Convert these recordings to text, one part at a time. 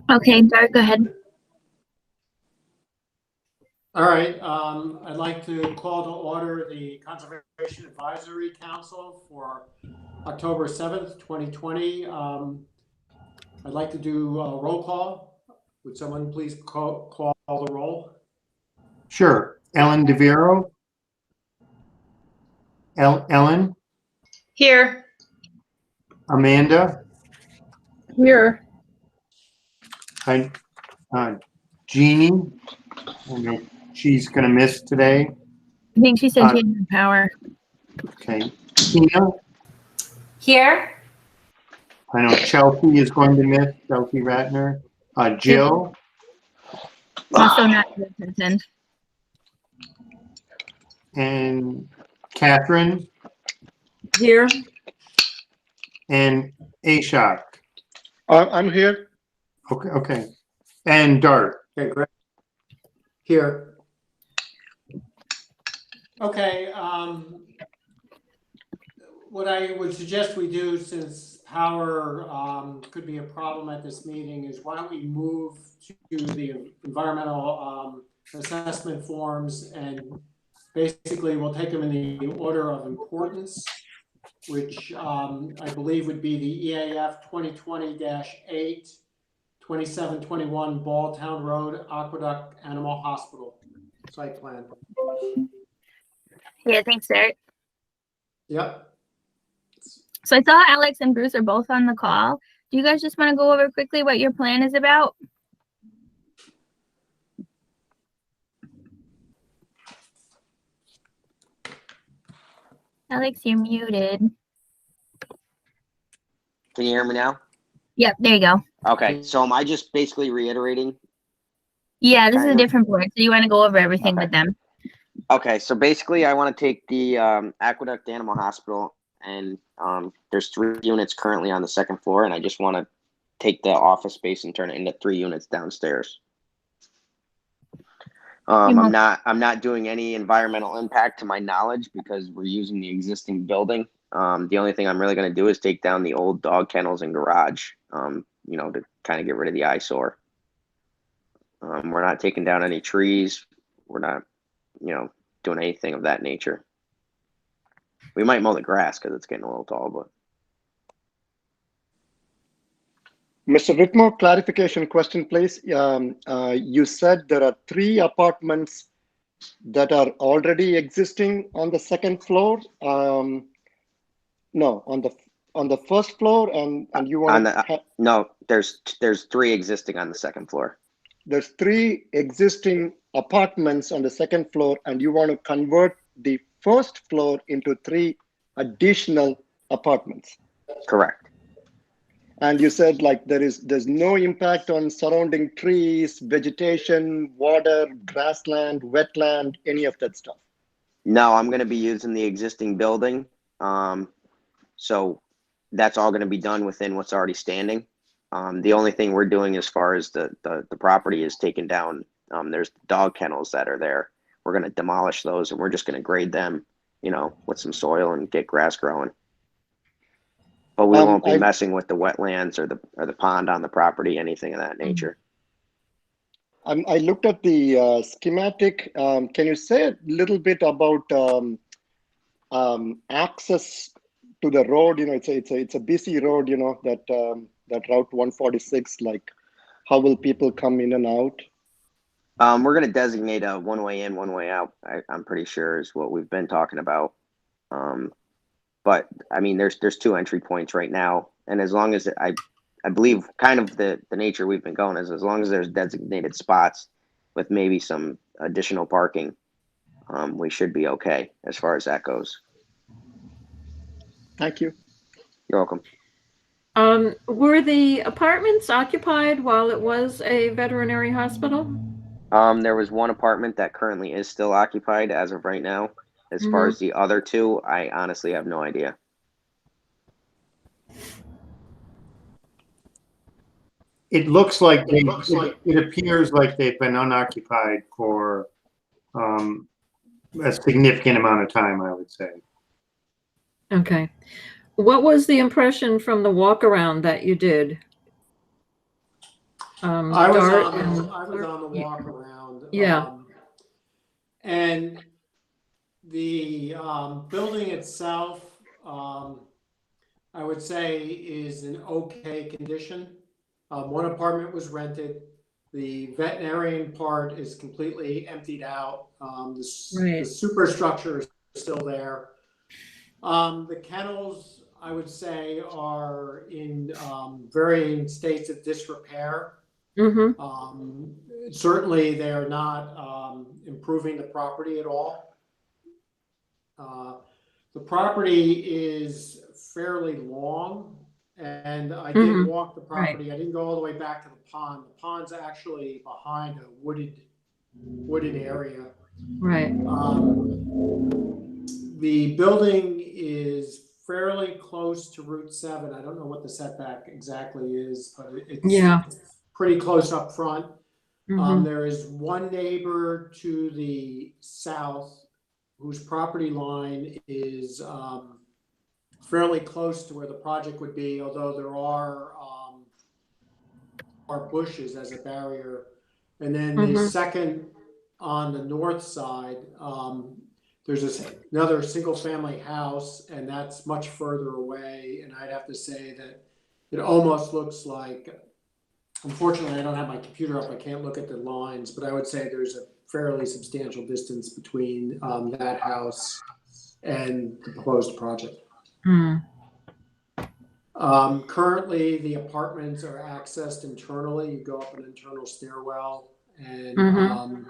Okay, Dart, go ahead. All right, I'd like to call to order the Conservation Advisory Council for October 7th, 2020. I'd like to do a roll call. Would someone please call the roll? Sure. Ellen DeVero? Ellen? Here. Amanda? Here. Jeannie? She's going to miss today. I think she said she had no power. Okay. Tina? Here. I know Chelsea is going to miss, Chelsea Ratner. Jill? Also not present. And Catherine? Here. And Ashok? I'm here. Okay. And Dart? Okay, great. Here. Okay, what I would suggest we do, since power could be a problem at this meeting, is why don't we move to the environmental assessment forms, and basically we'll take them in the order of importance, which I believe would be the EAF 2020-8, 2721 Balltown Road, Aqueduct Animal Hospital site plan. Yeah, thanks, Dart. Yep. So I saw Alex and Bruce are both on the call. Do you guys just want to go over quickly what your plan is about? Alex, you're muted. Can you hear me now? Yep, there you go. Okay, so am I just basically reiterating? Yeah, this is a different board, so you want to go over everything with them. Okay, so basically I want to take the Aqueduct Animal Hospital, and there's 3 units currently on the 2nd floor, and I just want to take the office space and turn it into 3 units downstairs. I'm not doing any environmental impact to my knowledge because we're using the existing building. The only thing I'm really going to do is take down the old dog kennels and garage, to kind of get rid of the eyesore. We're not taking down any trees. We're not, doing anything of that nature. We might mow the grass because it's getting a little tall, but. Mr. Whitmore, clarification question, please. You said there are 3 apartments that are already existing on the 2nd floor. No, on the 1st floor, and you want no. There's 3 existing on the 2nd floor. There's 3 existing apartments on the 2nd floor, and you want to convert the 1st floor into 3 additional apartments. Correct. And you said there's no impact on surrounding trees, vegetation, water, grassland, wetland, any of that stuff. No, I'm going to be using the existing building. So that's all going to be done within what's already standing. The only thing we're doing as far as the property is taking down, there's dog kennels that are there. We're going to demolish those, and we're just going to grade them, with some soil and get grass growing. But we won't be messing with the wetlands or the pond on the property, anything of that nature. I looked at the schematic. Can you say a little bit about access to the road? It's a busy road. That Route 146. How will people come in and out? We're going to designate a one way in, one way out. I'm pretty sure is what we've been talking about. But I mean, there's 2 entry points right now, and as long as I believe kind of the nature we've been going is as long as there's designated spots with maybe some additional parking, we should be okay as far as that goes. Thank you. You're welcome. Were the apartments occupied while it was a veterinary hospital? There was 1 apartment that currently is still occupied as of right now. As far as the other 2, I honestly have no idea. It looks like it appears like they've been unoccupied for a significant amount of time, I would say. Okay. What was the impression from the walk around that you did? I was Dart on, and I was on the walk around. Yeah. And the building itself, I would say is in okay condition. One apartment was rented. The veterinarian part is completely emptied out. The Right. superstructure is still there. The kennels, I would say, are in varying states of disrepair. Mm-hmm. Certainly, they are not improving the property at all. The property is fairly long, and I did walk the property. I didn't go all the way back to the pond. The pond's actually behind a wooded area. Right. The building is fairly close to Route 7. I don't know what the setback exactly is, but it's pretty close up front. There is one neighbor to the south whose property line is fairly close to where the project would be, although there are bushes as a barrier. And then the second on the north side, there's another single family house, and that's much further away. And I'd have to say that it almost looks like, unfortunately, I don't have my computer up. I can't look at the lines, but I would say there's a fairly substantial distance between that house and the proposed project. Currently, the apartments are accessed internally. You go up an internal stairwell and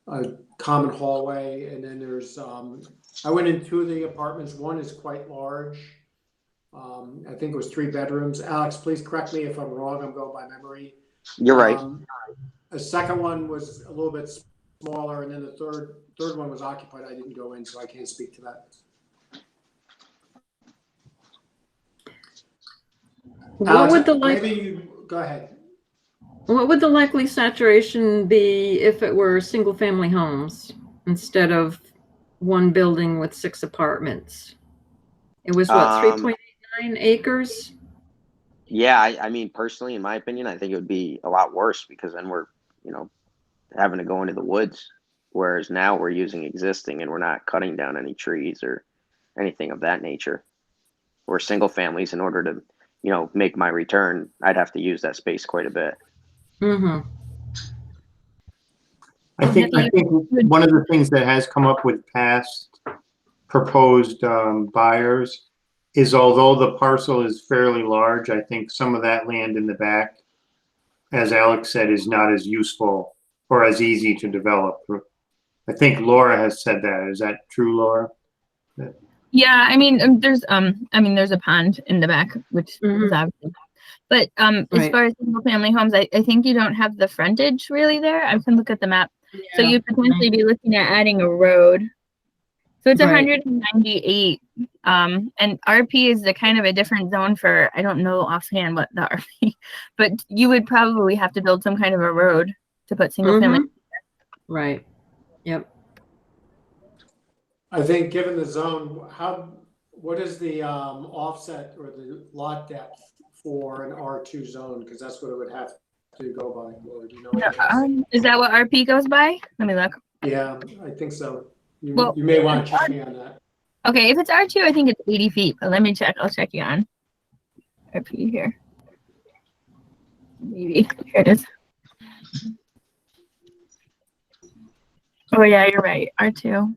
a common hallway, and then there's I went in two of the apartments. One is quite large. I think it was 3 bedrooms. Alex, please correct me if I'm wrong. I'm going by memory. You're right. A second one was a little bit smaller, and then the third one was occupied. I didn't go in, so I can't speak to that. Alex, maybe you go ahead. What would the likely saturation be if it were single family homes instead of one building with 6 apartments? It was what, 3.9 acres? Yeah, I mean, personally, in my opinion, I think it would be a lot worse because then we're, having to go into the woods. Whereas now we're using existing and we're not cutting down any trees or anything of that nature. Or single families, in order to, make my return, I'd have to use that space quite a bit. I think one of the things that has come up with past proposed buyers is, although the parcel is fairly large, I think some of that land in the back, as Alex said, is not as useful or as easy to develop. I think Laura has said that. Is that true, Laura? Yeah, there's a pond in the back, which is obviously, but as far as single family homes, I think you don't have the frontage really there. I can look at the map. Yeah. So you'd potentially be looking at adding a road. So it's 198, and RP is the kind of a different zone for, I don't know offhand what the RP, but you would probably have to build some kind of a road to put single family. Right. Yep. I think given the zone, what is the offset or the lot depth for an R2 zone? Because that's what it would have to go by. Or do you know what is that what RP goes by? Let me look. Yeah, I think so. You may want to check me on that. Okay, if it's R2, I think it's 80 feet, but let me check. I'll check you on RP here. Maybe. Here it is. Oh, yeah, you're right. R2.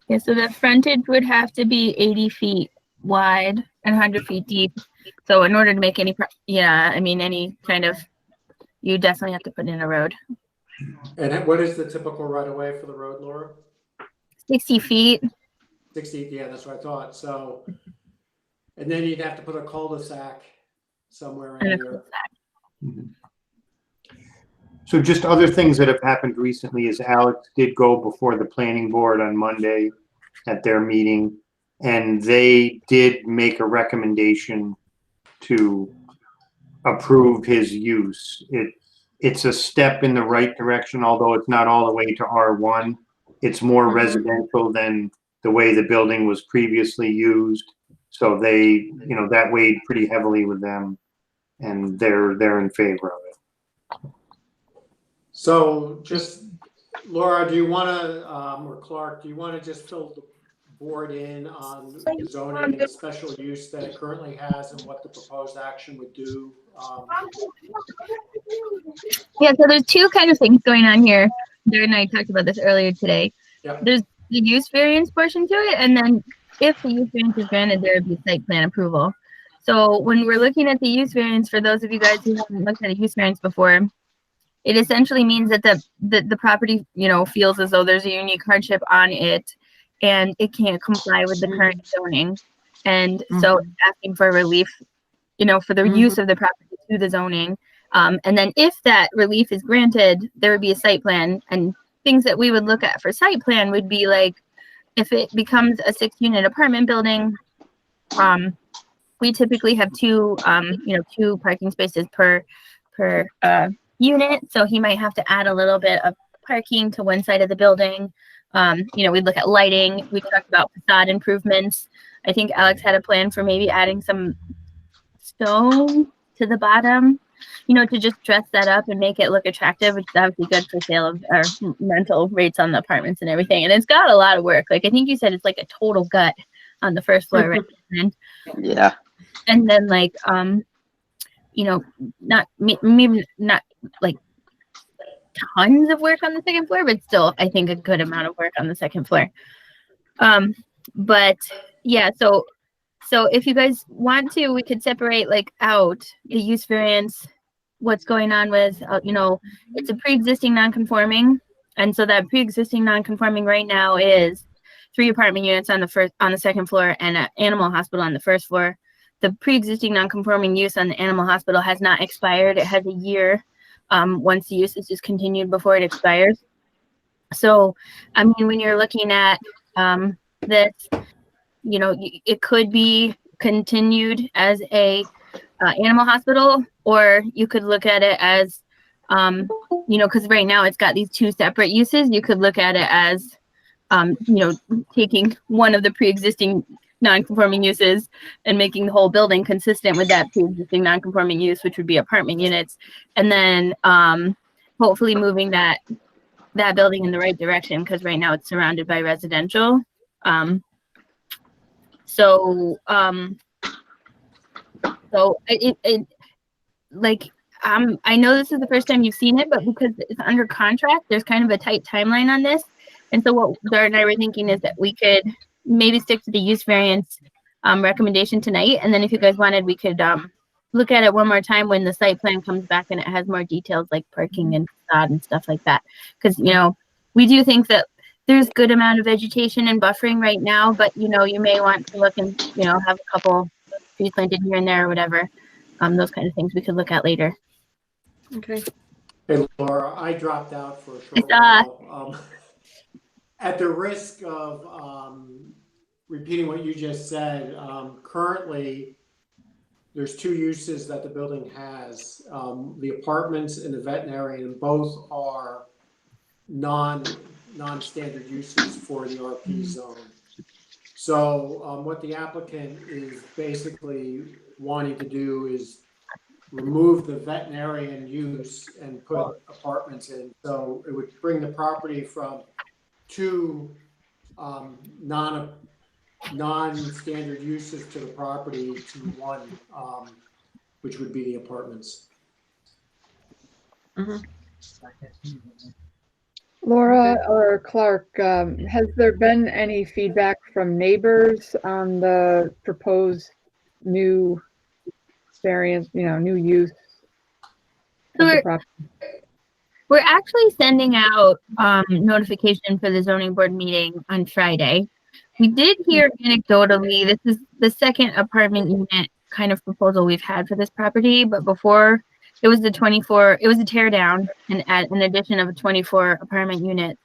Yeah, so the frontage would have to be 80 feet wide and 100 feet deep. So in order to make any kind of, you definitely have to put in a road. And what is the typical right of way for the road, Laura? 60 feet. 60, yeah, that's what I thought. So, and then you'd have to put a cul-de-sac somewhere in there. So just other things that have happened recently is Alex did go before the planning board on Monday at their meeting, and they did make a recommendation to approve his use. It's a step in the right direction, although it's not all the way to R1. It's more residential than the way the building was previously used. So they, you know, that weighed pretty heavily with them, and they're in favor of it. So just, Laura, do you want to, or Clark, do you want to just fill the board in on the zoning and the special use that it currently has and what the proposed action would do? Yeah, so there's two kind of things going on here. Jared and I talked about this earlier today. Yep. There's the use variance portion to it, and then if the use variance is granted, there would be site plan approval. So when we're looking at the use variance, for those of you guys who haven't looked at a use variance before, it essentially means that the property, you know, feels as though there's a unique hardship on it, and it can't comply with the current zoning. And so it's asking for relief, you know, for the use of the property to the zoning. And then if that relief is granted, there would be a site plan, and things that we would look at for site plan would be like, if it becomes a 6-unit apartment building, we typically have two parking spaces per unit. So he might have to add a little bit of parking to one side of the building. We'd look at lighting. We talked about facade improvements. I think Alex had a plan for maybe adding some stone to the bottom, to just dress that up and make it look attractive, which is obviously good for sale of or rental rates on the apartments and everything. And it's got a lot of work. Like I think you said it's like a total gut on the first floor, right? Yeah. And then like maybe not like tons of work on the second floor, but still I think a good amount of work on the second floor. But yeah, so if you guys want to, we could separate like out the use variance, what's going on with, it's a pre-existing non-conforming. And so that pre-existing non-conforming right now is 3 apartment units on the second floor and an animal hospital on the first floor. The pre-existing non-conforming use on the animal hospital has not expired. It has a year once the use is discontinued before it expires. So, I mean, when you're looking at this, it could be continued as a animal hospital, or you could look at it as, because right now it's got these 2 separate uses. You could look at it as, taking one of the pre-existing non-conforming uses and making the whole building consistent with that pre-existing non-conforming use, which would be apartment units, and then hopefully moving that building in the right direction, because right now it's surrounded by residential. So I know this is the first time you've seen it, but because it's under contract, there's kind of a tight timeline on this. And so what Dart and I were thinking is that we could maybe stick to the use variance recommendation tonight. And then if you guys wanted, we could look at it one more time when the site plan comes back and it has more details like parking and facade and stuff like that. Because, we do think that there's good amount of vegetation and buffering right now, but, you may want to look and, have a couple trees planted here and there or whatever. Those kind of things we could look at later. Okay. Hey, Laura, I dropped out for a short while. At the risk of repeating what you just said, currently there's 2 uses that the building has, the apartments and the veterinary, and both are non-standard uses for the RP zone. So what the applicant is basically wanting to do is remove the veterinarian use and put apartments in. So it would bring the property from 2 non-standard uses to the property to 1, which would be the apartments. Mm-hmm. Laura or Clark, has there been any feedback from neighbors on the proposed new variance, new use of the property? We're actually sending out notification for the zoning board meeting on Friday. We did hear anecdotally, this is the second apartment unit kind of proposal we've had for this property, but before it was it was a tear down and add an addition of a 24 apartment unit.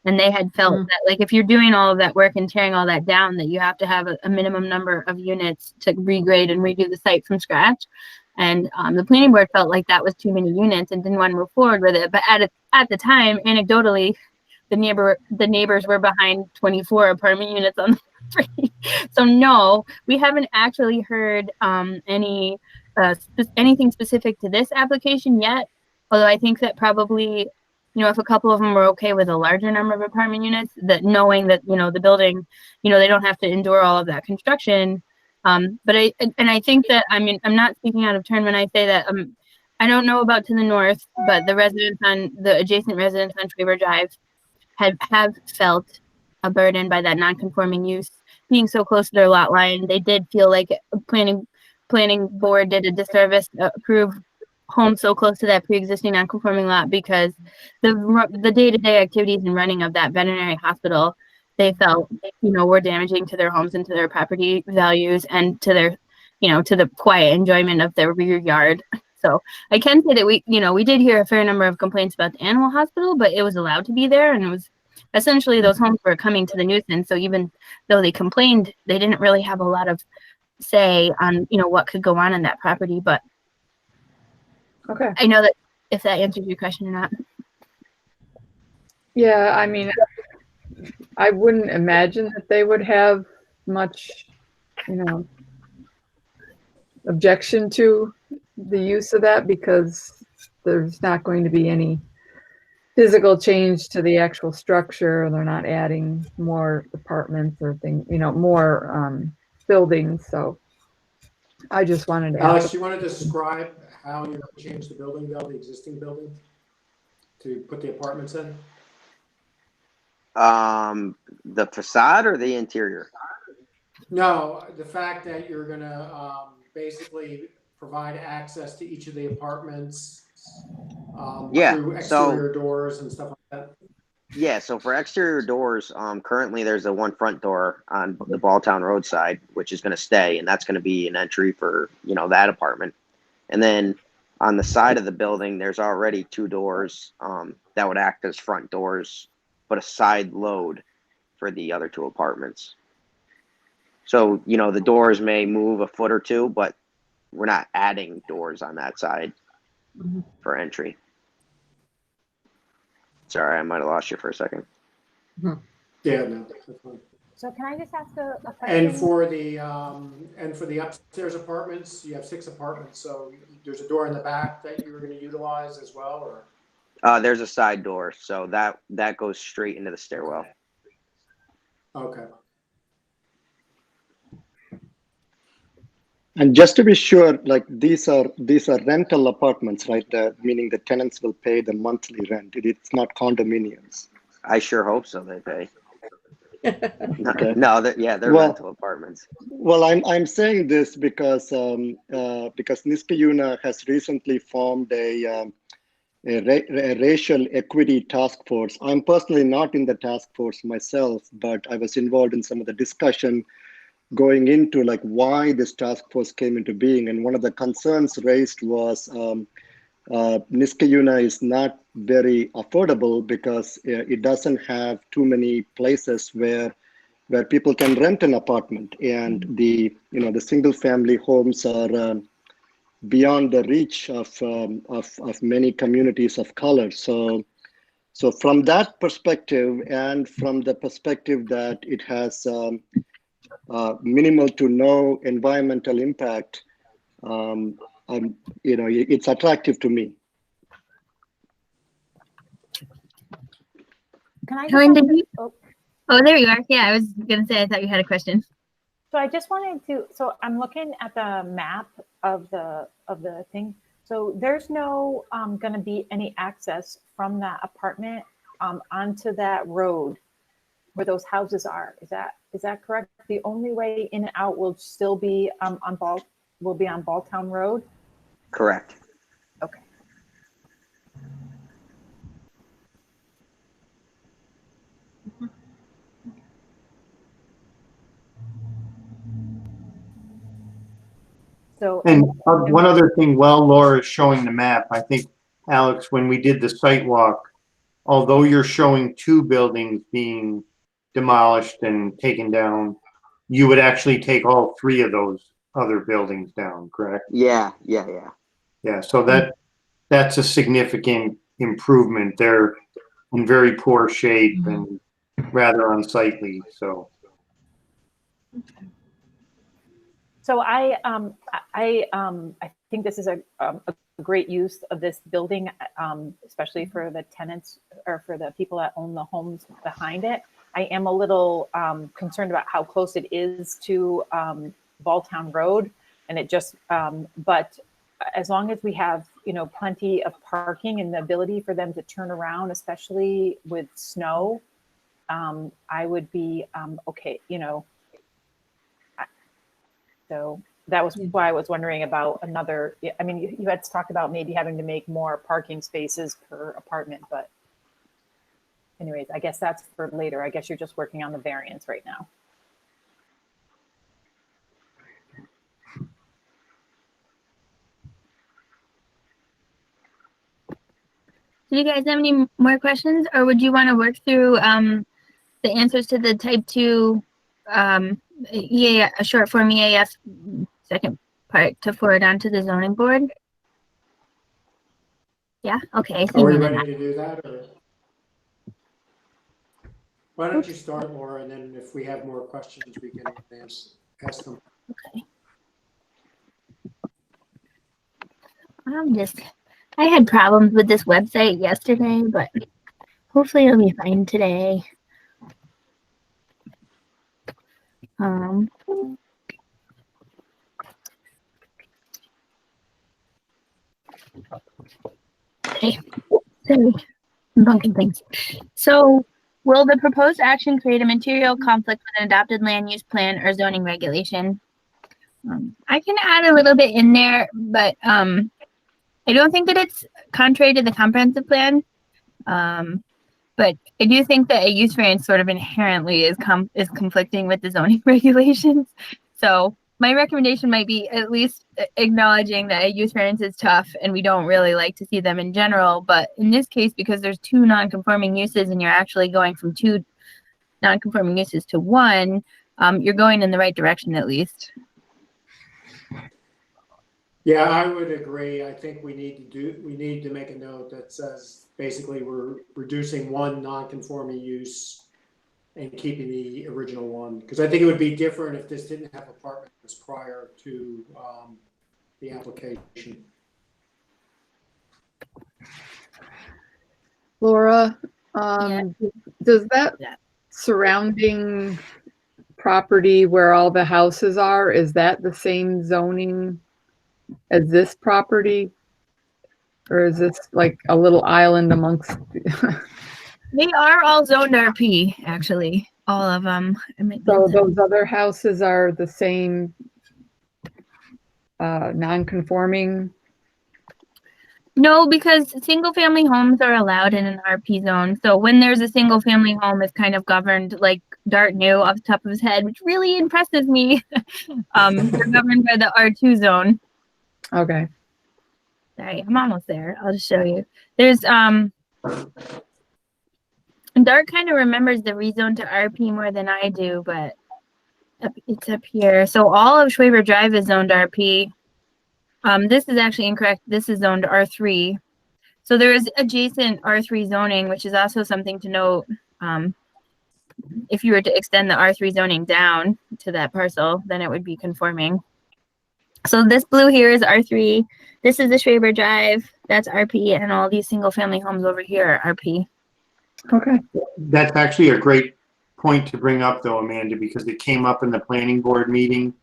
And they had felt that like, if you're doing all of that work and tearing all that down, that you have to have a minimum number of units to regrade and redo the site from scratch. And the planning board felt like that was too many units and didn't want to move forward with it. But at the time, anecdotally, the neighbors were behind 24 apartment units on the street. So no, we haven't actually heard anything specific to this application yet. Although I think that probably, if a couple of them were okay with a larger number of apartment units, that knowing that, the building, they don't have to endure all of that construction. But I think that, I'm not speaking out of turn when I say that, I don't know about to the north, but the adjacent residents on Traver Drive have felt a burden by that non-conforming use being so close to their lot line. They did feel like planning board did a disservice to approve homes so close to that pre-existing non-conforming lot, because the day-to-day activities and running of that veterinary hospital, they felt, were damaging to their homes and to their property values and to their, to the quiet enjoyment of their rear yard. So I can say that we did hear a fair number of complaints about the animal hospital, but it was allowed to be there, and it was essentially those homes were coming to the nuisance. So even though they complained, they didn't really have a lot of say on, what could go on in that property. But Okay. I know that if that answers your question or not. Yeah, I wouldn't imagine that they would have much, objection to the use of that, because there's not going to be any physical change to the actual structure. They're not adding more apartments or things, more buildings. So I just wanted to Alex, ask. you want to describe how you're going to change the building, the existing building, to put the apartments in? The facade or the interior? No, the fact that you're going to basically provide access to each of the apartments through exterior doors and stuff like that. Yeah, so for exterior doors, currently there's a one front door on the Balltown Road side, which is going to stay, and that's going to be an entry for, that apartment. And then on the side of the building, there's already two doors that would act as front doors, but a side load for the other two apartments. So, the doors may move a foot or two, but we're not adding doors on that side for entry. Sorry, I might have lost you for a second. Yeah, no, that's fine. So can I just ask a question? And for the upstairs apartments, you have 6 apartments, so there's a door in the back that you're going to utilize as well, or? There's a side door, so that goes straight into the stairwell. Okay. And just to be sure, like these are rental apartments, right? Meaning the tenants will pay the monthly rent. It's not condominiums. I sure hope so. They pay. Okay. No, they're rental apartments. Well, I'm saying this because Niskayuna has recently formed a racial equity task force. I'm personally not in the task force myself, but I was involved in some of the discussion going into like why this task force came into being. And one of the concerns raised was Niskayuna is not very affordable because it doesn't have too many places where people can rent an apartment, and the single family homes are beyond the reach of many communities of color. So from that perspective, and from the perspective that it has minimal to no environmental impact, it's attractive to me. Can I just Oh, there you are. Yeah, I was going to say, I thought you had a question. So I just wanted to, so I'm looking at the map of the thing. So there's no going to be any access from that apartment onto that road where those houses are. Is that correct? The only way in and out will still be on Balltown Road? Correct. Okay. So, and one other thing, while Laura is showing the map, I think, Alex, when we did the site walk, although you're showing 2 buildings being demolished and taken down, you would actually take all 3 of those other buildings down, correct? Yeah. Yeah, so that's a significant improvement. They're in very poor shape and rather unsightly, so. So I think this is a great use of this building, especially for the tenants or for the people that own the homes behind it. I am a little concerned about how close it is to Balltown Road, and it just. But as long as we have, plenty of parking and the ability for them to turn around, especially with snow, I would be okay. So that was why I was wondering about another. I mean, you had talked about maybe having to make more parking spaces per apartment, but anyways, I guess that's for later. I guess you're just working on the variance right now. Do you guys have any more questions, or would you want to work through the answers to the type 2 short form EAF second part to forward on to the zoning board? Yeah, okay. Are we ready to do that, or why don't you start, Laura, and then if we have more questions, we can ask them. Okay. I had problems with this website yesterday, but hopefully it'll be fine today. Okay, sorry, I'm bunking things. So, will the proposed action create a material conflict with an adopted land use plan or zoning regulation? I can add a little bit in there, but I don't think that it's contrary to the comprehensive plan. But I do think that a use variance sort of inherently is conflicting with the zoning regulations. So my recommendation might be at least acknowledging that a use variance is tough and we don't really like to see them in general. But in this case, because there's 2 non-conforming uses and you're actually going from 2 non-conforming uses to 1, you're going in the right direction at least. Yeah, I would agree. I think we need to make a note that says basically we're reducing 1 non-conforming use and keeping the original one, because I think it would be different if this didn't have apartments prior to the application. Laura, does that surrounding property where all the houses are, is that the same zoning as this property? Or is this like a little island amongst? They are all zoned RP, actually, all of them. So those other houses are the same non-conforming? No, because single family homes are allowed in an RP zone. So when there's a single family home, it's kind of governed, like Dart knew off the top of his head, which really impresses me. They're governed by the R2 zone. Okay. Sorry, I'm almost there. I'll just show you. There's Dart kind of remembers the rezone to RP more than I do, but it's up here. So all of Schwaber Drive is zoned RP. This is actually incorrect. This is zoned R3. So there is adjacent R3 zoning, which is also something to note. If you were to extend the R3 zoning down to that parcel, then it would be conforming. So this blue here is R3. This is the Schwaber Drive. That's RP, and all these single family homes over here are RP. Okay. That's actually a great point to bring up, though, Amanda, because it came up in the planning board meeting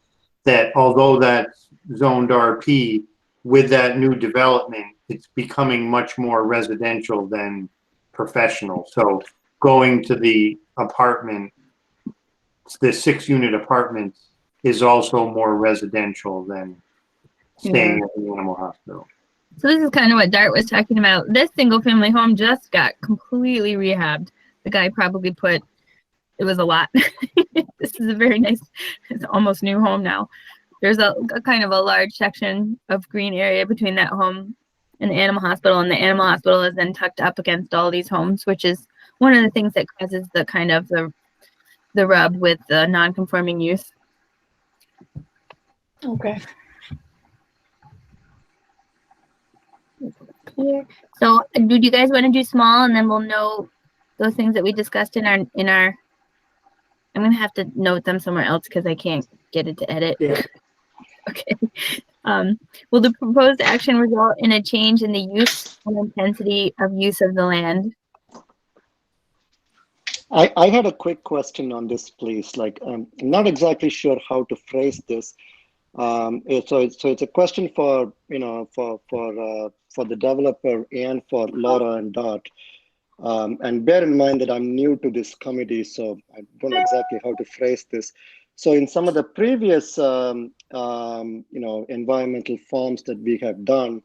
that although that's zoned RP, with that new development, it's becoming much more residential than professional. So going to the apartment, the 6-unit apartments, is also more residential than staying at the animal hospital. So this is kind of what Dart was talking about. This single family home just got completely rehabbed. The guy probably put, it was a lot. This is a very nice, it's almost new home now. There's a kind of a large section of green area between that home and the animal hospital, and the animal hospital is then tucked up against all these homes, which is one of the things that causes the kind of the rub with the non-conforming use. Okay. Here. So do you guys want to do small, and then we'll know those things that we discussed in our I'm gonna have to note them somewhere else because I can't get it to edit. Yeah. Okay. Will the proposed action result in a change in the use and intensity of use of the land? I had a quick question on this, please. Like, I'm not exactly sure how to phrase this. So it's a question for, you know, for the developer and for Laura and Dot. And bear in mind that I'm new to this committee, so I don't know exactly how to phrase this. So in some of the previous, you know, environmental forms that we have done,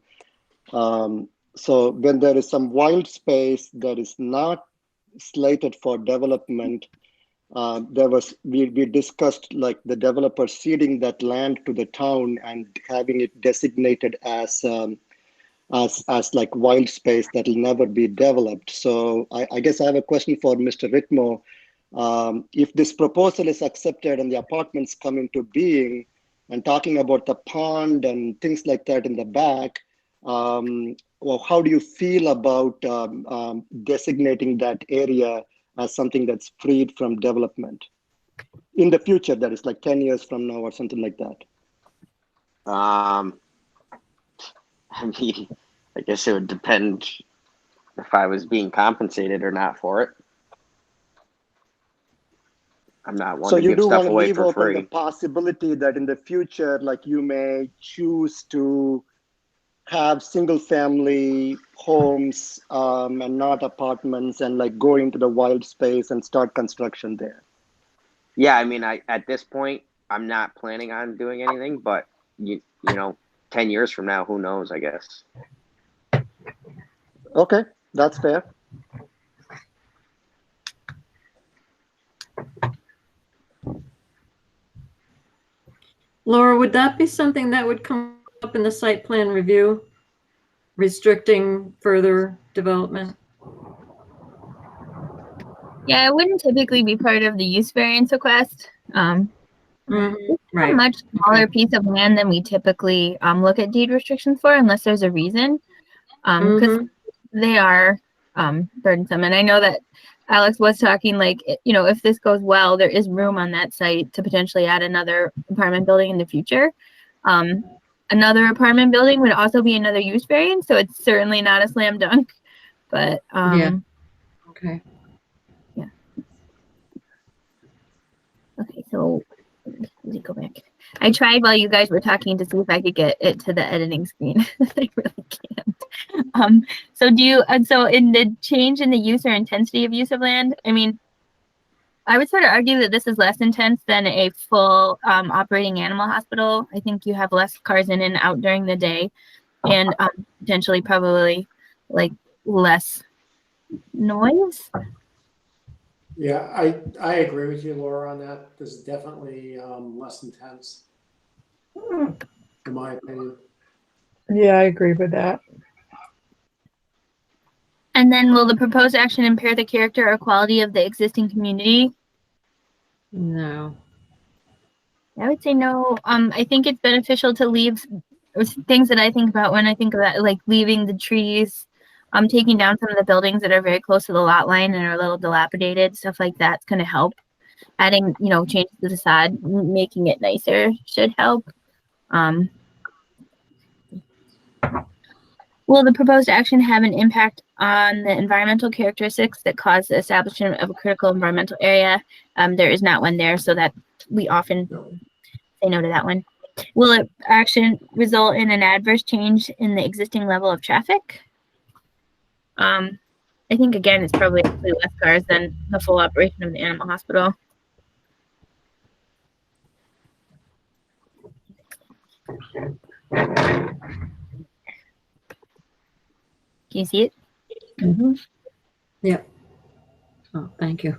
so when there is some wild space that is not slated for development, we discussed like the developer ceding that land to the town and having it designated as like wild space that will never be developed. So I guess I have a question for Mr. Ritmo. If this proposal is accepted and the apartments come into being, and talking about the pond and things like that in the back, well, how do you feel about designating that area as something that's freed from development in the future? That is like 10 years from now or something like that. I mean, I guess it would depend if I was being compensated or not for it. I'm not one so to you give do stuff want to away leave for open free. the possibility that in the future, like you may choose to have single family homes and not apartments, and like go into the wild space and start construction there. Yeah, I mean, at this point, I'm not planning on doing anything, but you know, 10 years from now, who knows, I guess. Okay, that's fair. Laura, would that be something that would come up in the site plan review, restricting further development? Yeah, it wouldn't typically be part of the use variance request. It's Right. a much smaller piece of land than we typically look at deed restrictions for, unless there's a reason, because they are burdensome. And I know that Alex was talking, like, you know, if this goes well, there is room on that site to potentially add another apartment building in the future. Another apartment building would also be another use variance, so it's certainly not a slam dunk. But yeah. Okay. Yeah. Okay, so let me go back. I tried while you guys were talking to see if I could get it to the editing screen. I really can't. So so in the change in the use or intensity of use of land, I mean, I would sort of argue that this is less intense than a full operating animal hospital. I think you have less cars in and out during the day, and potentially probably like less noise. Yeah, I agree with you, Laura, on that. This is definitely less intense, in my opinion. Yeah, I agree with that. And then will the proposed action impair the character or quality of the existing community? No. I would say no. I think it's beneficial to leave things that I think about when I think about like leaving the trees, taking down some of the buildings that are very close to the lot line and are a little dilapidated, stuff like that's going to help. Adding, you know, changes to the facade, making it nicer should help. Will the proposed action have an impact on the environmental characteristics that cause the establishment of a critical environmental area? There is not one there, so that we often say no to that one. Will it action result in an adverse change in the existing level of traffic? I think again, it's probably actually less cars than the full operation of the animal hospital. Can you see it? Mm-hmm. Yep. Oh, thank you.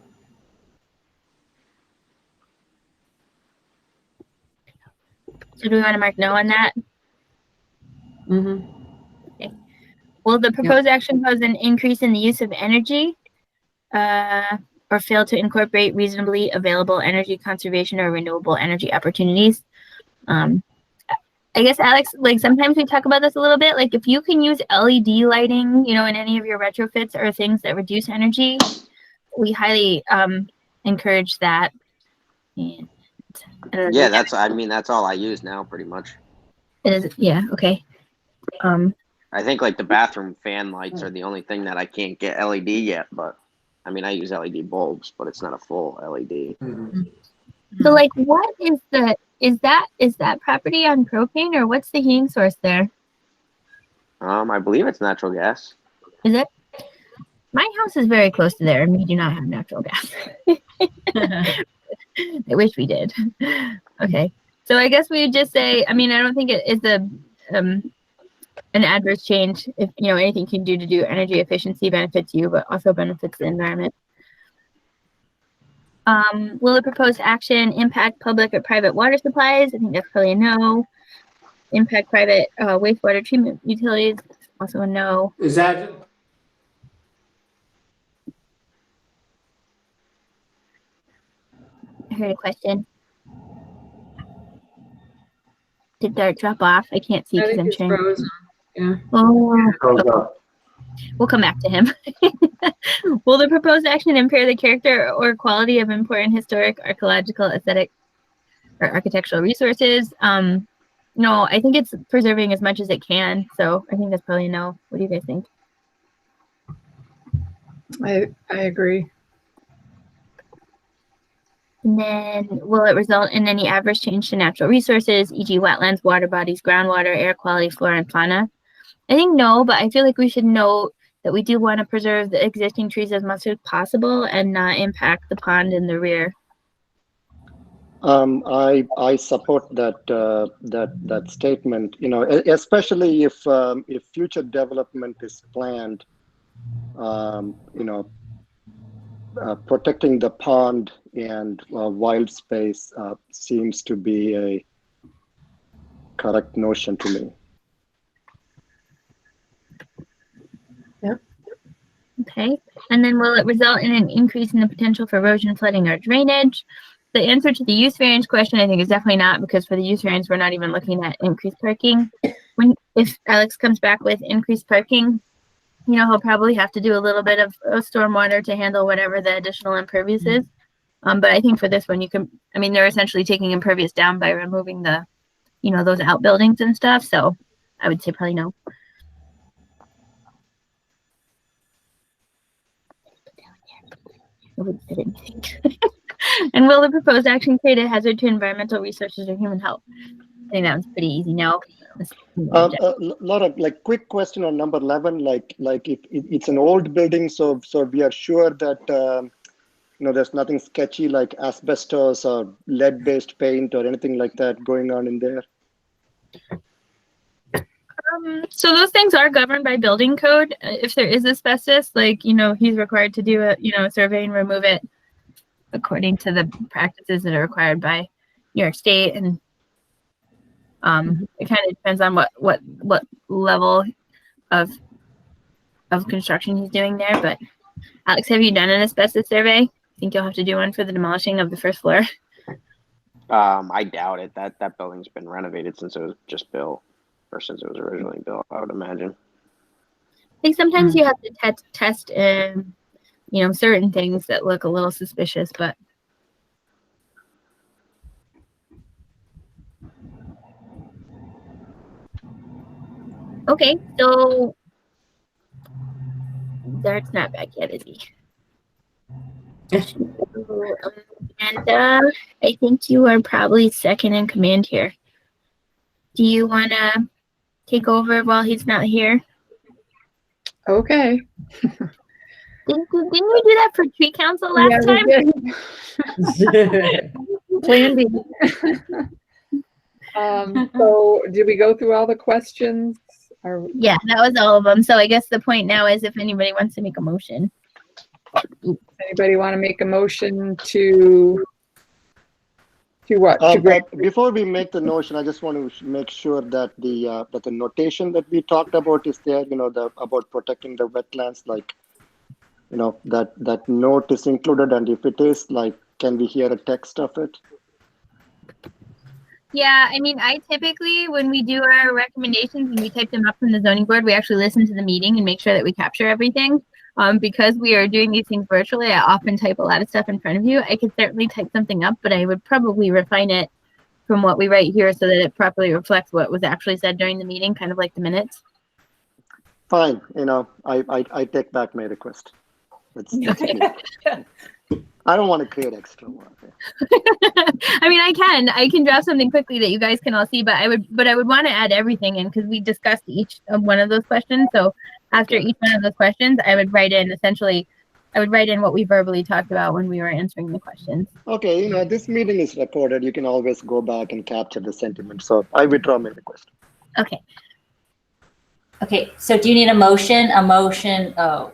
So do we want to mark no on that? Mm-hmm. Okay. Will the proposed action cause an increase in the use of energy or fail to incorporate reasonably available energy conservation or renewable energy opportunities? I guess, Alex, like sometimes we talk about this a little bit, like if you can use LED lighting, you know, in any of your retrofits or things that reduce energy, we highly encourage that. And Yeah, that's all I use now, pretty much. it is, yeah, okay. I think like the bathroom fan lights are the only thing that I can't get LED yet, but I mean, I use LED bulbs, but it's not a full LED. So like, what is is that property on propane, or what's the heating source there? I believe it's natural gas. Is it? My house is very close to there, and we do not have natural gas. I wish we did. Okay, so I guess we would just say, I mean, I don't think it is an adverse change if, you know, anything you can do to do energy efficiency benefits you, but also benefits the environment. Will the proposed action impact public or private water supplies? I think that's probably a no. Impact private wastewater treatment utilities? Also a no. Is that, I heard a question. Did Dart drop off? I can't see I because think I'm it's trying. frozen. Yeah. Oh, we'll come back to him. Will the proposed action impair the character or quality of important historic, archaeological, aesthetic, or architectural resources? No, I think it's preserving as much as it can. So I think that's probably a no. What do you guys think? I agree. And then will it result in any adverse change to natural resources, e.g. wetlands, water bodies, groundwater, air quality, flora, and fauna? I think no, but I feel like we should note that we do want to preserve the existing trees as much as possible and not impact the pond in the rear. I support that statement. You know, especially if future development is planned. You know, protecting the pond and wild space seems to be a correct notion to me. Yep. Okay. And then will it result in an increase in the potential for erosion, flooding, or drainage? The answer to the use variance question, I think, is definitely not, because for the use variance, we're not even looking at increased parking. If Alex comes back with increased parking, you know, he'll probably have to do a little bit of stormwater to handle whatever the additional impervious is. But I think for this one, you can, I mean, they're essentially taking impervious down by removing the, you know, those outbuildings and stuff. So I would say probably no. I didn't think. And will the proposed action create a hazard to environmental resources or human health? I think that one's pretty easy now. A lot of like quick question on number 11, like if it's an old building, so we are sure that you know, there's nothing sketchy like asbestos or lead-based paint or anything like that going on in there. So those things are governed by building code. If there is asbestos, like, you know, he's required to do a, you know, a survey and remove it according to the practices that are required by New York State. And it kind of depends on what level of construction he's doing there. But Alex, have you done an asbestos survey? I think you'll have to do one for the demolishing of the first floor. I doubt it. That building's been renovated since it was just built, or since it was originally built, I would imagine. I think sometimes you have to test you know, certain things that look a little suspicious, but okay, so Dart's not back yet, is he? And I think you are probably second in command here. Do you want to take over while he's not here? Okay. Didn't we do that for tree council last time? Plan B. So did we go through all the questions? Yeah, that was all of them. So I guess the point now is if anybody wants to make a motion. Anybody want to make a motion to what? Before we make the notion, I just want to make sure that the notation that we talked about is there. You know, about protecting the wetlands, like, you know, that note is included, and if it is, like, can we hear a text of it? Yeah, I mean, I typically, when we do our recommendations and we type them up from the zoning board, we actually listen to the meeting and make sure that we capture everything. Because we are doing these things virtually, I often type a lot of stuff in front of you. I could certainly type something up, but I would probably refine it from what we write here so that it properly reflects what was actually said during the meeting, kind of like the minutes. Fine, I take back my request. That's me. I don't want to create extra work. I mean, I can draft something quickly that you guys can all see, but I would want to add everything in because we discussed each of one of those questions. So after each one of those questions, I would write in what we verbally talked about when we were answering the questions. Okay, this meeting is recorded. You can always go back and capture the sentiment. So I withdraw my request. Okay. Okay, so do you need a motion? Oh,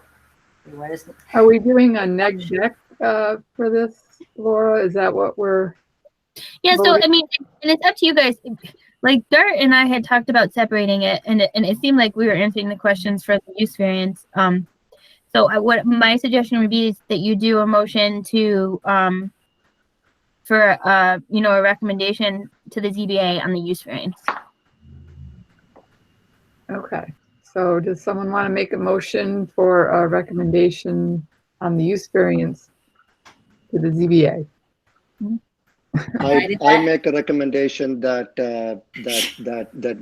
what is it? Are we doing a neg deck for this, Laura? Is that what we're? Yeah. voting? So I mean, and it's up to you guys. Like Dart and I had talked about separating it, and it seemed like we were answering the questions for the use variance. So what my suggestion would be is that you do a motion to for a recommendation to the ZBA on the use variance. Okay. So does someone want to make a motion for a recommendation on the use variance to the ZBA? I make a recommendation that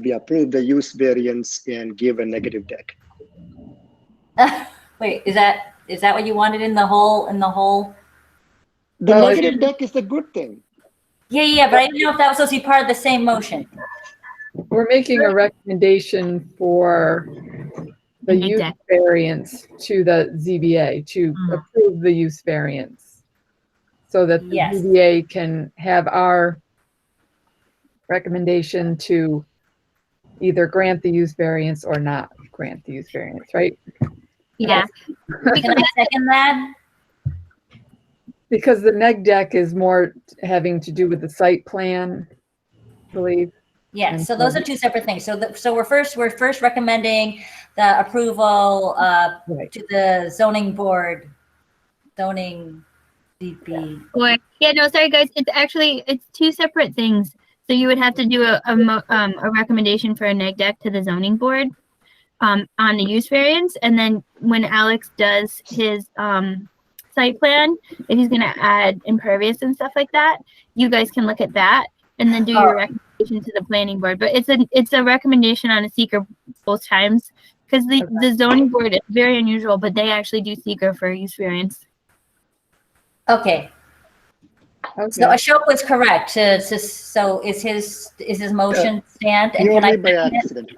we approve the use variance and give a negative deck. Wait, is that what you wanted in the whole? The Well, negative deck is a good thing. Yeah, but I didn't know if that was supposed to be part of the same motion. We're making a recommendation for the use variance to the ZBA to approve the use variance so that the ZBA can have our recommendation to either grant the use variance or not grant the use variance, right? Yeah. Can I second that? Because the neg deck is more having to do with the site plan, I believe. Yeah, so those are two separate things. So we're first recommending the approval to the zoning board, zoning DB. Yeah, no, sorry guys, it's two separate things. So you would have to do a recommendation for a neg deck to the zoning board on the use variance, and then when Alex does his site plan, if he's going to add impervious and stuff like that, you guys can look at that and then do your recommendation to the planning board. But it's a recommendation on a seeker both times because the zoning board is very unusual, but they actually do seeker for use variance. Okay. So Ashok was correct. So is his motion stand? And Purely by accident.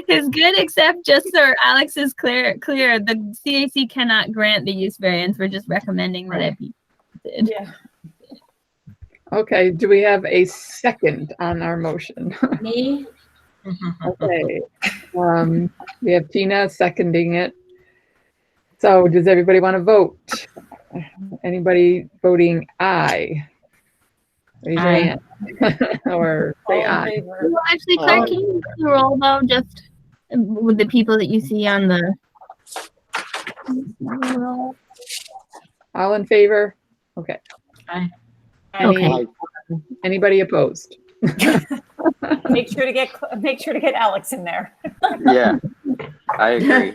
Is good, except just so Alex is clear. The CAC cannot grant the use variance. We're just recommending that it be did. Yeah. Okay. Do we have a second on our motion? Me. Okay. We have Tina seconding it. So does everybody want to vote? Anybody voting aye? Raise your hand. Or say aye. Well, actually, Clark, can you do the roll though, just with the people that you see on the roll? All in favor? Okay. Aye. Anybody opposed? Make sure to get Alex in there. Yeah, I agree.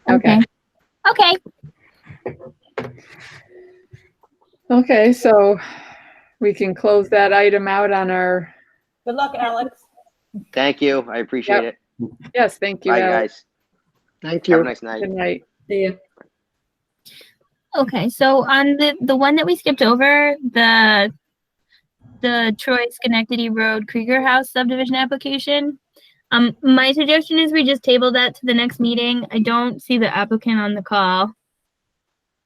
Okay. Okay. Okay, so we can close that item out on our. Good luck, Alex. Thank you. I appreciate it. Yes, thank you. Bye, Alex. guys. Thank you. Have a nice night. Good night. See you. Okay, so on the one that we skipped over, the Troy Schenectady Road Krieger House subdivision application, my suggestion is we just table that to the next meeting. I don't see the applicant on the call.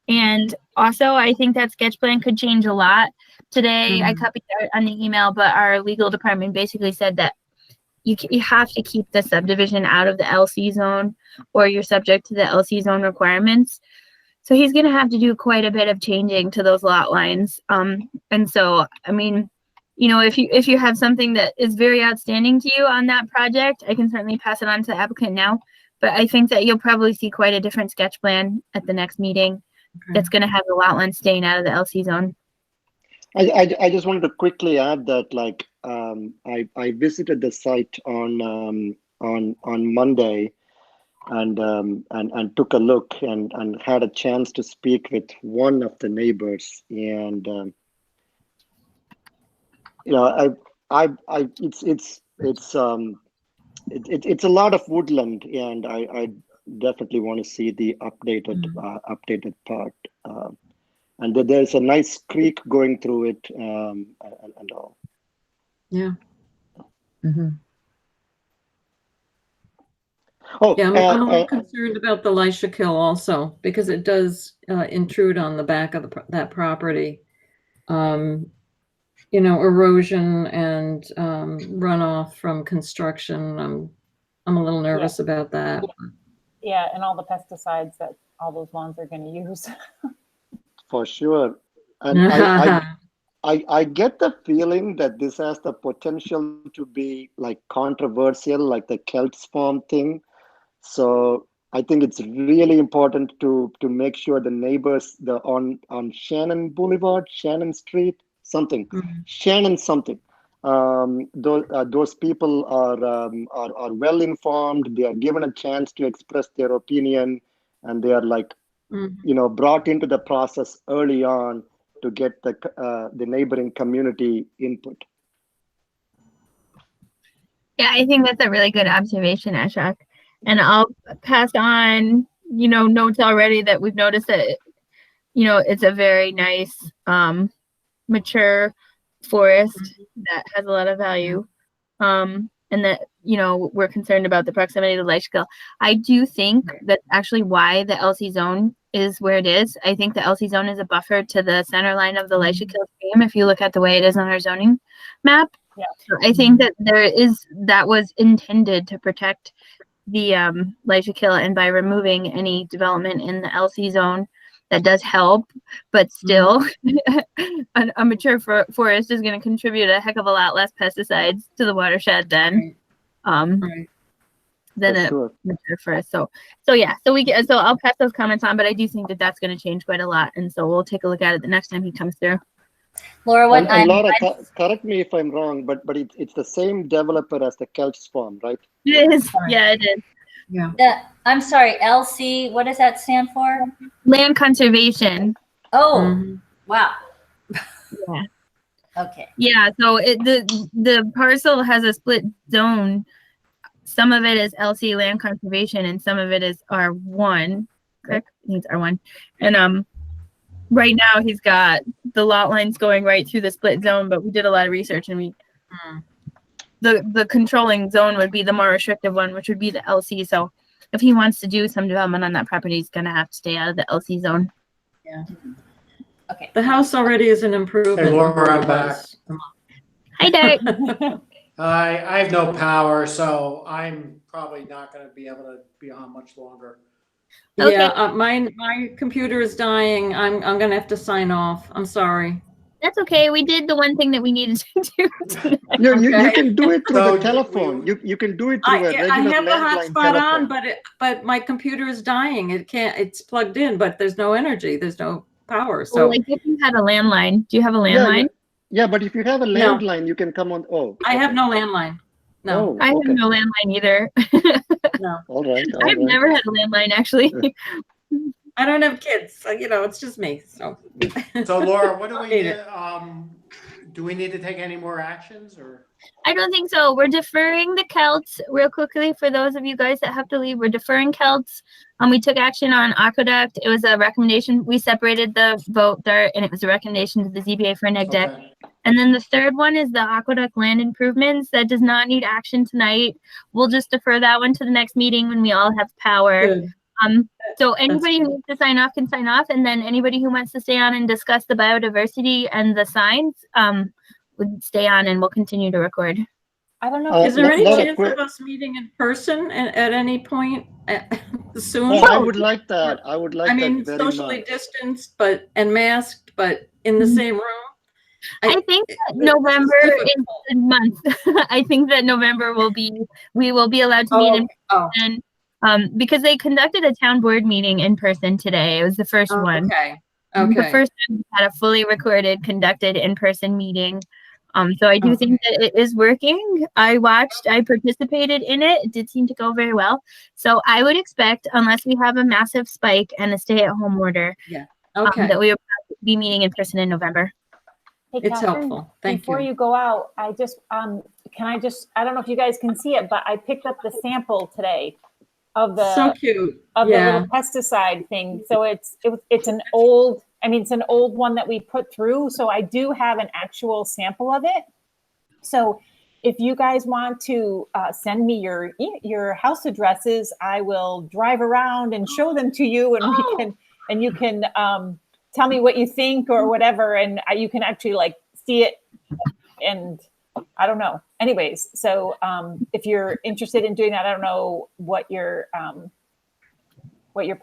And also, I think that sketch plan could change a lot. Today, I copied that on the email, but our legal department basically said that you have to keep the subdivision out of the LC zone or you're subject to the LC zone requirements. So he's going to have to do quite a bit of changing to those lot lines. And so, I mean, you know, if you have something that is very outstanding to you on that project, I can certainly pass it on to the applicant now. But I think that you'll probably see quite a different sketch plan at the next meeting. That's going to have the lot line staying out of the LC zone. I just wanted to quickly add that, like, I visited the site on on Monday, and took a look and had a chance to speak with one of the neighbors, and it's a lot of woodland, and I definitely want to see the updated part. And there's a nice creek going through it, and all. Yeah. Mm-hmm. Oh, yeah, I'm a little concerned about the Leisha Kill also, because it does intrude on the back of that property. Erosion and runoff from construction. I'm a little nervous about that. Yeah, and all the pesticides that all those lawns are going to use. For sure. And I get the feeling that this has the potential to be like controversial, like the Celts farm thing. So I think it's really important to make sure the neighbors on Shannon Boulevard, Shannon Street, something, Shannon something. Those people are well informed. They are given a chance to express their opinion, and they are like, brought into the process early on to get the neighboring community input. Yeah, I think that's a really good observation, Ashok. And I'll pass on, notes already that we've noticed that, it's a very nice, mature forest that has a lot of value. And that, we're concerned about the proximity to Leishkill. I do think that's actually why the LC zone is where it is. I think the LC zone is a buffer to the center line of the Leishkill stream, if you look at the way it is on our zoning map. Yeah. So I think that that was intended to protect the Leishkill, and by removing any development in the LC zone, that does help, but still a mature forest is going to contribute a heck of a lot less pesticides to the watershed than than a mature forest. So I'll pass those comments on, but I do think that that's going to change quite a lot, and so we'll take a look at it the next time he comes through. Laura, Laura, correct me if I'm wrong, but it's the same developer as the Celts farm, right? It is. Yeah, it is. Yeah. I'm sorry, LC, what does that stand for? Land conservation. Oh, wow. Yeah. Okay. Yeah, so the parcel has a split zone. Some of it is LC land conservation, and some of it is R1. Correct? I think it's R1. And right now he's got the lot lines going right through the split zone, but we did a lot of research, and the controlling zone would be the more restrictive one, which would be the LC. So if he wants to do some development on that property, he's going to have to stay out of the LC zone. Yeah. Okay. The house already is an improvement. Hey, Laura, I'm back. Hi, Derek. I have no power, so I'm probably not going to be able to be on much longer. Okay. Yeah, my computer is dying. I'm going to have to sign off. I'm sorry. That's okay. We did the one thing that we needed to do tonight. You can do it through the telephone. You can do it through a regular I have the landline hotspot telephone. on, but my computer is dying. It's plugged in, but there's no energy. There's no power. So like if you had a landline, do you have a landline? Yeah, but if you have a landline, you can come on. Oh, I have no landline. No, I have no landline either. no. All right. I've never had a landline, actually. I don't have kids. So, it's just me. So Laura, what do we do we need to take any more actions, or? I don't think so. We're deferring the Celts real quickly for those of you guys that have to leave. We're deferring Celts. We took action on Aqueduct. It was a recommendation. We separated the vote there, and it was a recommendation to the ZBA for neg deck. Okay. And then the third one is the Aqueduct land improvements. That does not need action tonight. We'll just defer that one to the next meeting when we all have power. Good. So anybody who needs to sign off can sign off, and then anybody who wants to stay on and discuss the biodiversity and the signs would stay on, and we'll continue to record. I don't know. Is there any chance of us meeting in person at any point soon? Well, I would like that. I would like. I mean, that socially distanced, and masked, but in the same room. I think that November is a month. I think that November we will be allowed to meet in person. Because they conducted a town board meeting in person today. It was the first one. Okay. The first time we had a fully recorded, conducted in-person meeting. So I do think that it is working. I participated in it. It did seem to go very well. So I would expect, unless we have a massive spike and a stay-at-home order, Okay. that we will be meeting in person in November. Hey, It's Catherine, helpful. Thank before you. you go out, I just, I don't know if you guys can see it, but I picked up the sample today of the So cute. of the Yeah. little pesticide thing. So it's an old, it's an old one that we put through. So I do have an actual sample of it. So if you guys want to send me your house addresses, I will drive around and show them to you, and you can tell me what you think or whatever, and you can actually like see it. And I don't know. Anyways, so if you're interested in doing that, I don't know what your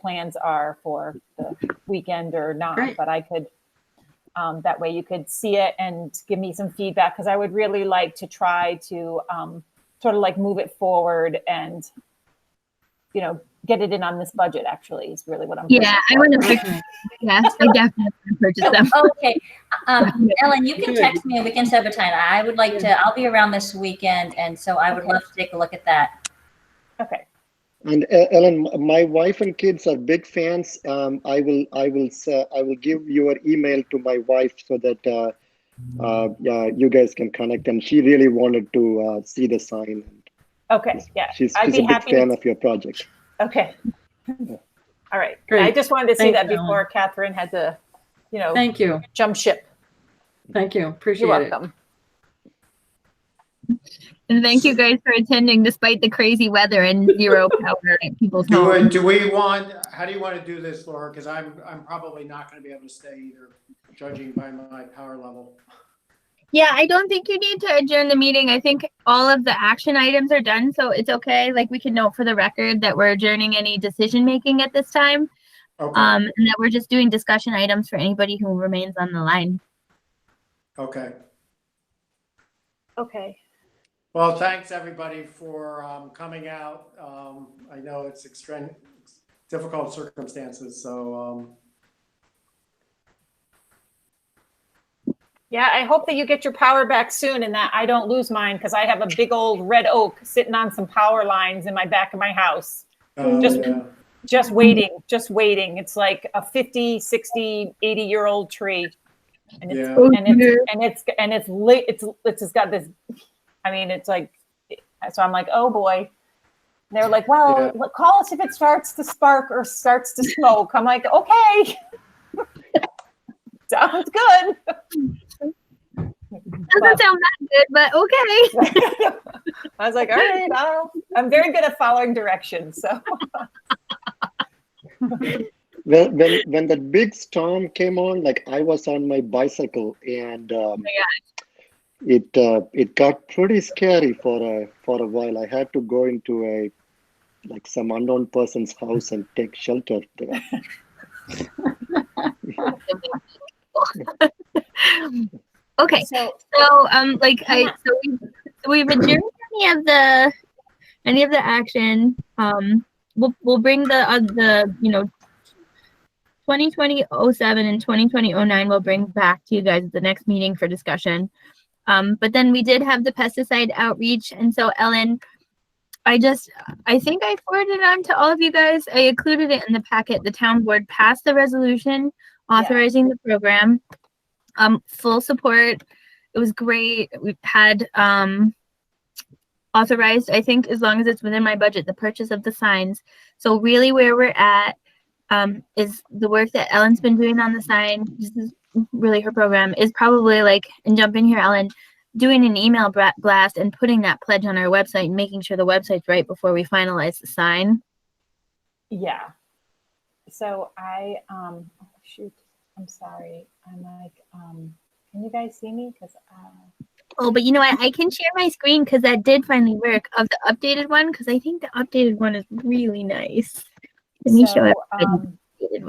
plans are for the weekend or not, Great. but I could, that way you could see it and give me some feedback, because I would really like to try to sort of like move it forward and, get it in on this budget, actually, is really what I'm Yeah, I want to Okay. purchase. Yeah, I definitely want to purchase them. Okay. Ellen, you can text me and we can set up a time. I would like to, I'll be around this weekend. And so I would love to take a look at that. Okay. And Ellen, my wife and kids are big fans. I will give your email to my wife so that you guys can connect. And she really wanted to see the sign. Okay. Yeah. She's I'd a be big happy fan of your project. Okay. All right. Great. I just wanted to see Thanks, that before Catherine had to, Thank you. jump ship. Thank you. Appreciate You're it. welcome. And thank you guys for attending despite the crazy weather and zero power at people's homes. Do we want, how do you want to do this, Laura? Because I'm probably not going to be able to stay either, judging by my power level. Yeah, I don't think you need to adjourn the meeting. I think all of the action items are done, so it's okay. Like, we can note for the record that we're adjourning any decision making at this time. Okay. And that we're just doing discussion items for anybody who remains on the line. Okay. Okay. Well, thanks everybody for coming out. I know it's difficult circumstances, so. Yeah, I hope that you get your power back soon and that I don't lose mine, because I have a big old red oak sitting on some power lines in my back of my house. Just waiting. It's like a 50, 60, 80-year-old tree. And it's just got this, it's like, so I'm like, oh boy. And they're like, well, call us if it starts to spark or starts to smoke. I'm like, okay. Sounds good. Doesn't sound that good, but okay. I was like, all right, I'm very good at following directions. So when that big storm came on, like I was on my bicycle and it got pretty scary for a while. I had to go into some unknown person's house and take shelter there. Okay, so we've adjourned any of the action. We'll bring the 2020-07 and 2020-09 we'll bring back to you guys at the next meeting for discussion. But then we did have the pesticide outreach, and so Ellen, I think I forwarded it on to all of you guys. I included it in the packet. The town board passed the resolution authorizing the program. Full support. It was great. We've had authorized, I think, as long as it's within my budget, the purchase of the signs. So really where we're at is the work that Ellen's been doing on the sign. This is really her program, is probably like, and jump in here, Ellen, doing an email blast and putting that pledge on our website and making sure the website's right before we finalize the sign. Yeah. So shoot, I'm sorry. I'm like, can you guys see me? Oh, but you know what? I can share my screen because that did finally work of the updated one, because I think the updated one is really nice. Let me show it.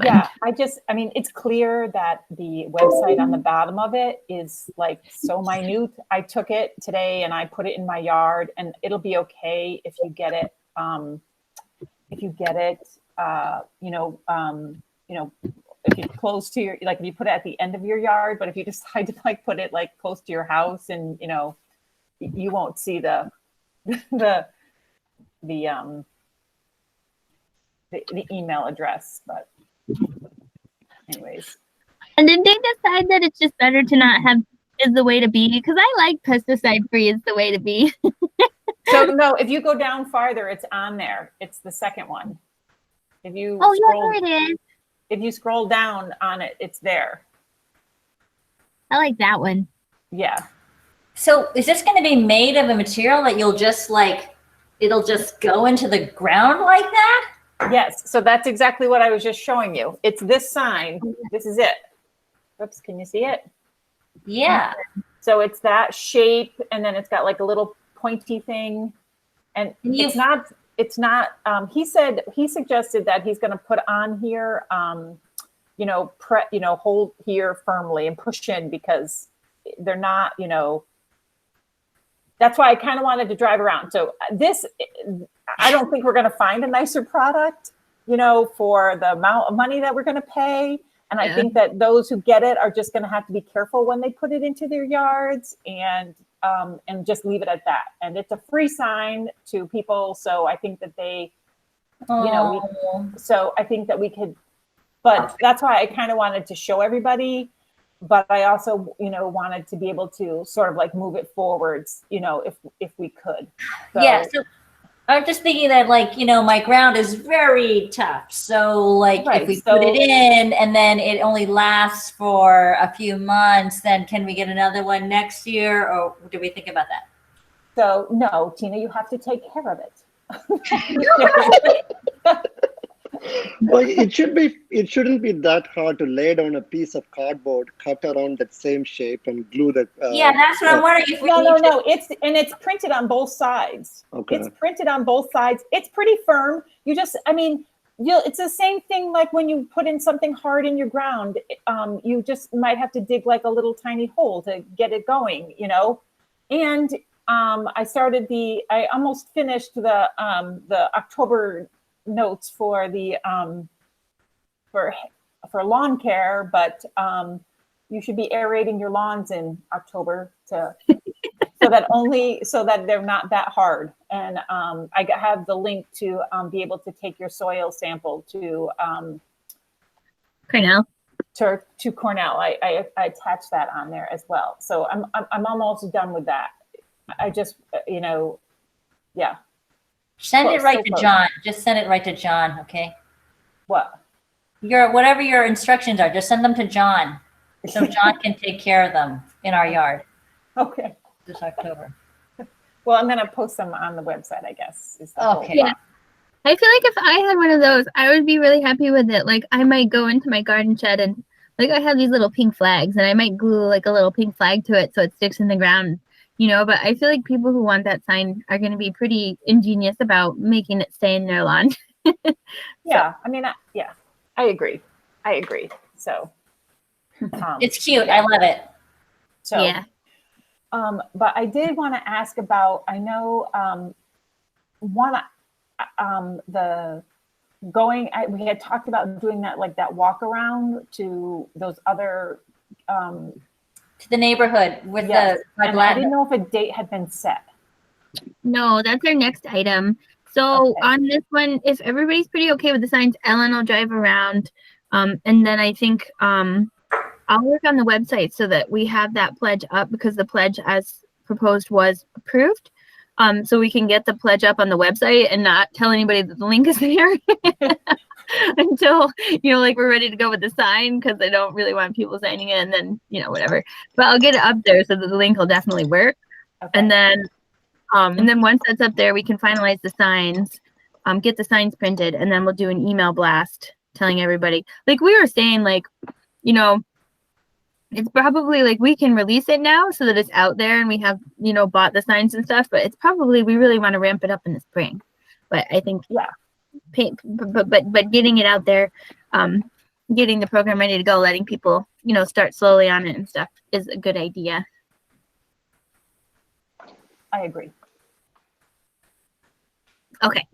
Yeah, it's clear that the website on the bottom of it is like so minute. I took it today and I put it in my yard, and it'll be okay if you get it, close to your, like if you put it at the end of your yard, but if you decide to like put it like close to your house, and you know, you won't see the email address, but anyways. And did they decide that it's just better to not have is the way to be? Because I like pesticide free is the way to be. So no, if you go down farther, it's on there. It's the second one. If you yeah, there it is. If you scroll down on it, it's there. I like that one. Yeah. So is this going to be made of a material that you'll just like, it'll just go into the ground like that? Yes. So that's exactly what I was just showing you. It's this sign. This is it. Oops. Can you see it? Yeah. So it's that shape, and then it's got like a little pointy thing, and it's not, he suggested that he's going to put on here, hold here firmly and push in, because they're not, that's why I kind of wanted to drive around. So this, I don't think we're going to find a nicer product, for the amount of money that we're going to pay. And I think that those who get it are just going to have to be careful when they put it into their yards, and just leave it at that. And it's a free sign to people. So I think that they, so I think that we could, but that's why I kind of wanted to show everybody. But I also, wanted to be able to sort of like move it forwards, if we could. So, yeah. So I'm just thinking that, like, my ground is very tough. So, like, if we put it in and then it only lasts for a few months, then can we get another one next year, or do we think about that? So, no, Tina, you have to take care of it. Well, it shouldn't be that hard to lay down a piece of cardboard, cut around that same shape, and glue that. Yeah, that's what I'm wondering. If No. It's printed on both sides. Okay. It's printed on both sides. It's pretty firm. It's the same thing like when you put in something hard in your ground. You just might have to dig like a little tiny hole to get it going, And I almost finished the October notes for the for lawn care, but you should be aerating your lawns in October so that they're not that hard. And I have the link to be able to take your soil sample to Cornell. To Cornell. I attached that on there as well. So I'm almost done with that. I just yeah. Send it right to John. Just send it right to John, okay? What? Whatever your instructions are, just send them to John, so John can take care of them in our yard. Okay. This October. Well, I'm gonna post them on the website, I guess. Okay. Yeah. I feel like if I had one of those, I would be really happy with it. Like, I might go into my garden shed and, like, I have these little pink flags, and I might glue like a little pink flag to it so it sticks in the ground. But I feel like people who want that sign are going to be pretty ingenious about making it stay in their lawn. Yeah, I agree. So it's cute. I love it. So yeah. But I did want to ask about. I know we had talked about doing that, like that walk around to those other. To the neighborhood with yes. the. I didn't know if a date had been set. No, that's our next item. So on this one, if everybody's pretty okay with the signs, Ellen will drive around. And then I think I'll work on the website so that we have that pledge up, because the pledge as proposed was approved. So we can get the pledge up on the website and not tell anybody that the link is there until, like we're ready to go with the sign, because I don't really want people signing it and then, whatever. But I'll get it up there so that the link will definitely work. Okay. And then once that's up there, we can finalize the signs, get the signs printed, and then we'll do an email blast telling everybody. Like we were saying, like, it's probably like we can release it now so that it's out there and we have, bought the signs and stuff, but it's probably, we really want to ramp it up in the spring. But I think, but getting it out there, getting the program ready to go, letting people, start slowly on it and stuff is a good idea. I agree. Okay,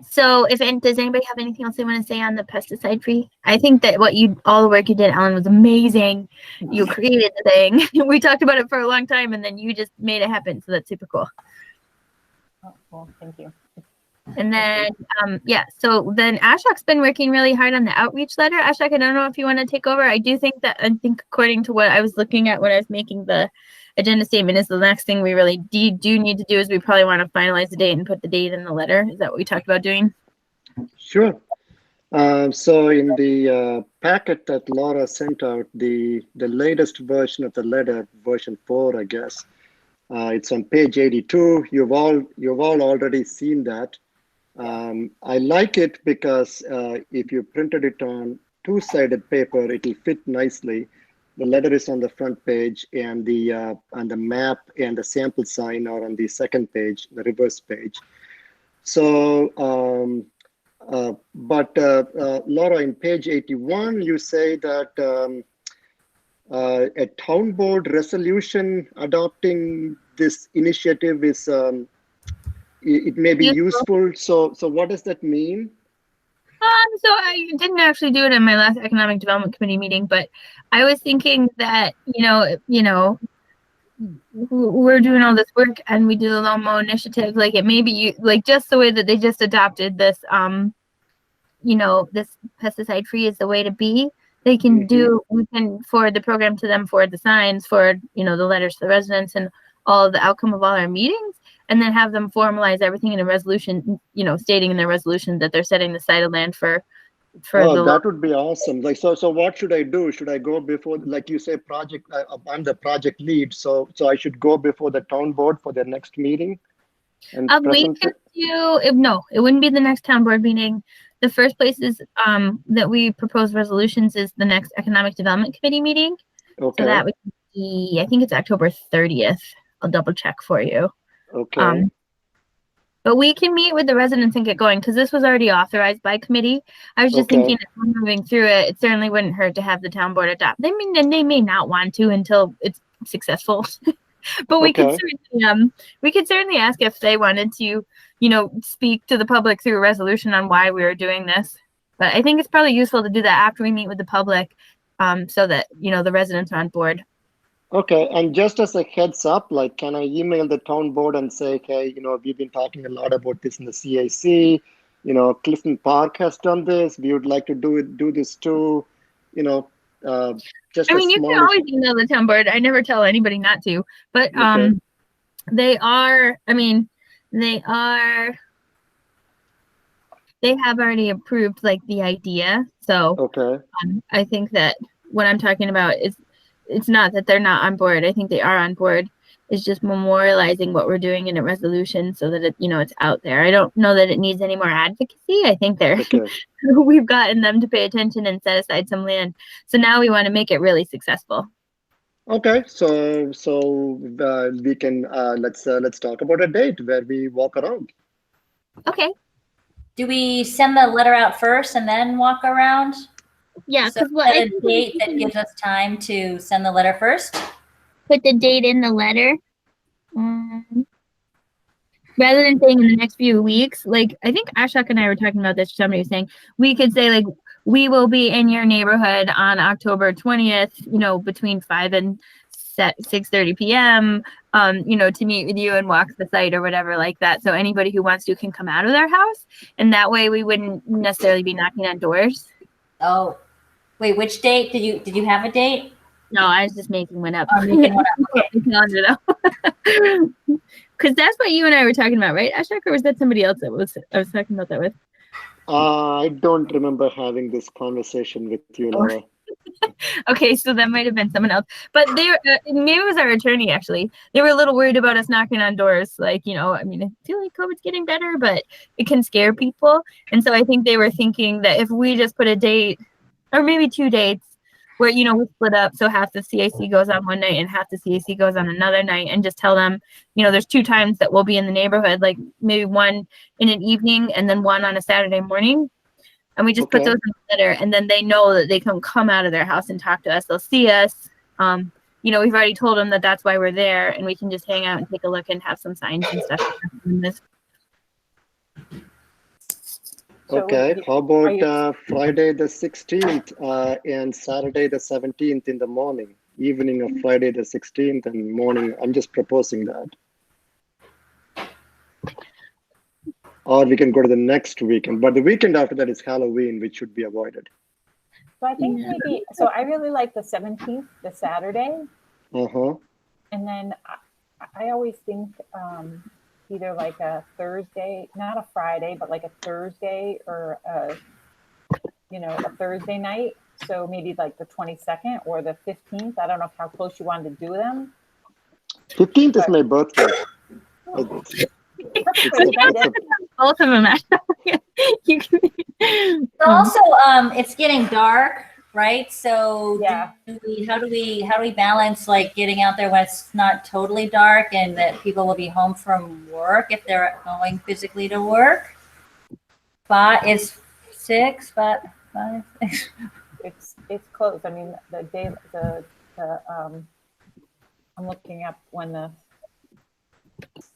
so does anybody have anything else they want to say on the pesticide free? I think that all the work you did, Ellen, was amazing. You created the thing. We talked about it for a long time, and then you just made it happen. So that's super cool. Oh, cool. Thank you. And then, so then Ashok's been working really hard on the outreach letter. Ashok, I don't know if you want to take over. I think according to what I was looking at when I was making the agenda statement is the next thing we really do need to do is we probably want to finalize the date and put the date in the letter. Is that what we talked about doing? Sure. So in the packet that Laura sent out, the latest version of the letter, version 4, I guess, it's on page 82. You've all already seen that. I like it because if you printed it on two-sided paper, it'll fit nicely. The letter is on the front page, and the map and the sample sign are on the second page, the reverse page. So, Laura, in page 81, you say that a town board resolution adopting this initiative is it may be useful. So what does that mean? So I didn't actually do it in my last economic development committee meeting, but I was thinking that, we're doing all this work and we do the Lomo initiative. Like it may be like just the way that they just adopted this, this pesticide free is the way to be. They can we can forward the program to them, forward the signs, forward, the letters to the residents and all of the outcome of all our meetings. And then have them formalize everything in a resolution, stating in their resolution that they're setting the site of land for that would be awesome. Like, so what should I do? Should I go before, like you say, project, I'm the project lead. So I should go before the town board for their next meeting and present it? No, it wouldn't be the next town board meeting. The first place is that we propose resolutions is the next economic development committee meeting. Okay. So that would be, I think it's October 30th. I'll double check for you. Okay. But we can meet with the residents and get going because this was already authorized by committee. I was just thinking if we're moving through it, it certainly wouldn't hurt to have the town board adopt. They may not want to until it's successful. But we could certainly ask if they wanted to, speak to the public through a resolution on why we were doing this. But I think it's probably useful to do that after we meet with the public, so that the residents are on board. Okay, and just as a heads up, like, can I email the town board and say, hey, we've been talking a lot about this in the CAC, Clifton Park has done this, we would like to do this too, just I mean, you can always email the town board. I never tell anybody not to, but they have already approved like the idea. So I think that what I'm talking about is it's not that they're not on board. I think they are on board. It's just memorializing what we're doing in a resolution so that it's out there. I don't know that it needs any more advocacy. I think we've gotten them to pay attention and set aside some land. So now we want to make it really successful. Okay, so we can let's talk about a date where we walk around. Okay. Do we send the letter out first and then walk around? Yeah, because a date that gives us time to send the letter first. Put the date in the letter. Rather than saying in the next few weeks, like I think Ashok and I were talking about this. Somebody was saying we could say like we will be in your neighborhood on October 20th, between 5 and 6:30 p.m. To meet with you and walk the site or whatever like that. So anybody who wants to can come out of their house, and that way we wouldn't necessarily be knocking on doors. Oh, wait, which date did you have a date? No, I was just making one up. Making one up. Okay. Because that's what you and I were talking about, right, Ashok? Or was that somebody else I was talking about that with? I don't remember having this conversation with you, Laura. Okay, so that might have been someone else. But maybe it was our attorney, actually. They were a little worried about us knocking on doors. Like, I feel like COVID's getting better, but it can scare people. And so I think they were thinking that if we just put a date, or maybe 2 dates, where, we split up. So half the CAC goes on one night and half the CAC goes on another night, and just tell them, there's 2 times that we'll be in the neighborhood, like maybe one in an evening and then one on a Saturday morning. And we just put those in the letter, and then they know that they can come out of their house and talk to us. They'll see us. We've already told them that that's why we're there, and we can just hang out and take a look and have some signs and stuff. So Okay, how are you- about Friday the 16th and Saturday the 17th in the morning, evening of Friday the 16th and morning? I'm just proposing that. Or we can go to the next weekend, but the weekend after that is Halloween, which should be avoided. So I think maybe, so I really like the 17th, the Saturday. Uh-huh. And then I always think either like a Thursday, not a Friday, but like a Thursday or a Thursday night. So maybe like the 22nd or the 15th. I don't know how close you wanted to do them. 15th is my birthday. Both of them. You can, Also, it's getting dark, right? So Yeah. how do we balance like getting out there when it's not totally dark and that people will be home from work if they're going physically to work? But it's 6, but 5. It's close. I mean, I'm looking up when the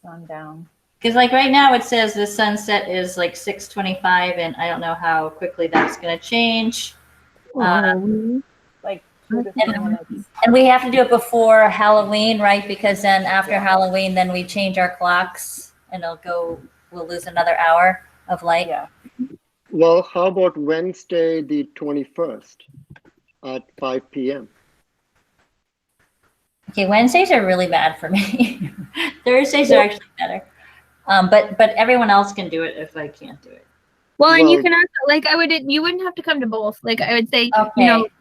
sundown. Because like right now it says the sunset is like 6:25, and I don't know how quickly that's going to change. Like 2 to 3 minutes. And we have to do it before Halloween, right? Because then after Halloween, then we change our clocks, and we'll lose another hour of light. Yeah. Well, how about Wednesday the 21st at 5 p.m.? Okay, Wednesdays are really bad for me. Thursdays are actually better. But everyone else can do it if I can't do it. Well, and you can also, like, you wouldn't have to come to both. Like, I would say,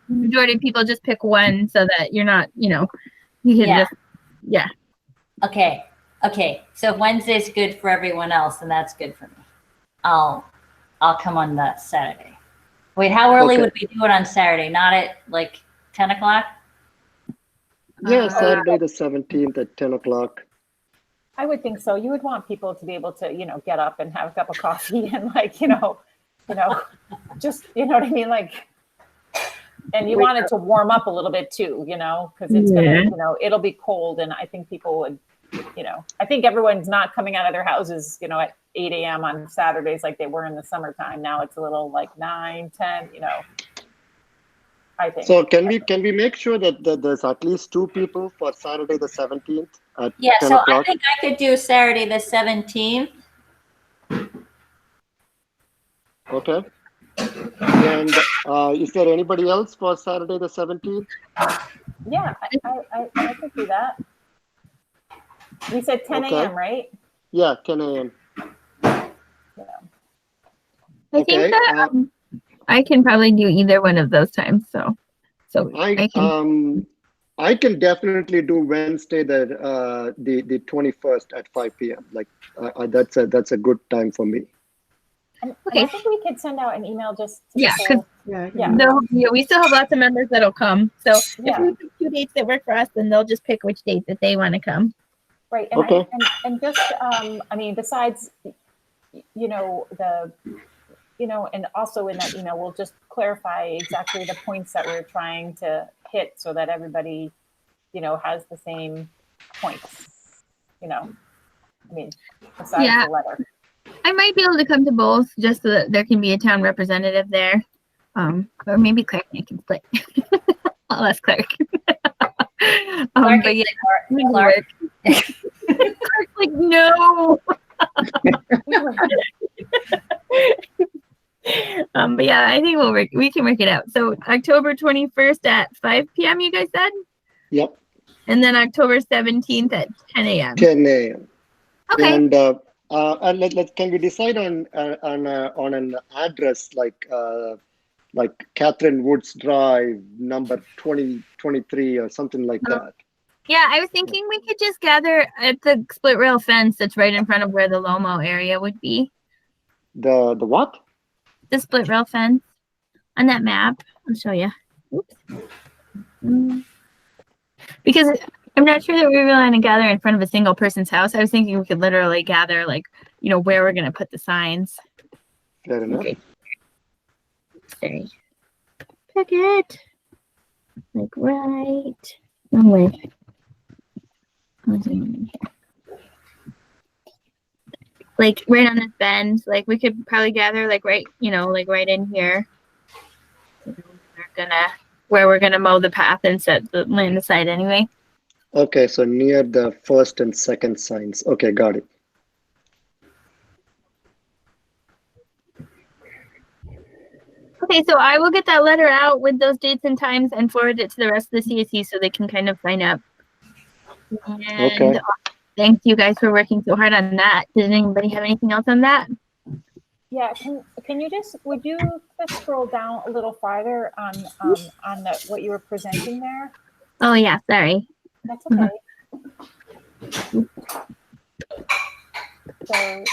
majority of people just pick one so that you're not, you can just, Okay. So if Wednesday's good for everyone else, then that's good for me. I'll come on that Saturday. Wait, how early would we do it on Saturday? Not at like 10 o'clock? Yeah, Saturday the 17th at 10 o'clock. I would think so. You would want people to be able to, get up and have a cup of coffee and just, you know what I mean? Like, and you want it to warm up a little bit too, because it's gonna, it'll be cold. And I think people would, I think everyone's not coming out of their houses, at 8 a.m. on Saturdays like they were in the summertime. Now it's a little like 9, 10, I think. So can we make sure that there's at least 2 people for Saturday the 17th at 10 so o'clock? I think I could do Saturday the 17th. Okay. And is there anybody else for Saturday the 17th? Yeah, I could do that. We said 10 a.m., right? Yeah, 10 a.m. I think that I can probably do either one of those times. So I can definitely do Wednesday the 21st at 5 p.m. Like that's a good time for me. And I think we could send out an email just to we still have lots of members that'll come. So if we pick 2 dates that work for us, then they'll just pick which date that they want to come. Right. And and just besides and also in that email, we'll just clarify exactly the points that we're trying to hit so that everybody, has the same points, besides the letter. I might be able to come to both just so that there can be a town representative there. Or maybe Clark and I can split. I'll ask Clark. Clark's like, no. But yeah, I think we can work it out. So October 21st at 5 p.m. you guys said? Yep. And then October 17th at 10 a.m. 10 a.m. Okay. And can we decide on an address like Catherine Woods Drive, number 2023 or something like that? Yeah, I was thinking we could just gather at the split rail fence that's right in front of where the Lomo area would be. The what? The split rail fence on that map. I'll show you. Oops. Because I'm not sure that we really want to gather in front of a single person's house. I was thinking we could literally gather where we're going to put the signs. Fair enough. Okay. Sorry. Pick it. Like right. Oh, wait. like right on this bend. Like we could probably gather like right, like right in here. Where we're gonna mow the path and set the land aside anyway. Okay, so near the first and second signs. Okay, got it. Okay, so I will get that letter out with those dates and times and forward it to the rest of the CAC so they can kind of sign up. And Okay. thank you guys for working so hard on that. Did anybody have anything else on that? Yeah, can you would you just scroll down a little farther on what you were presenting there? Oh yeah, sorry. That's okay. So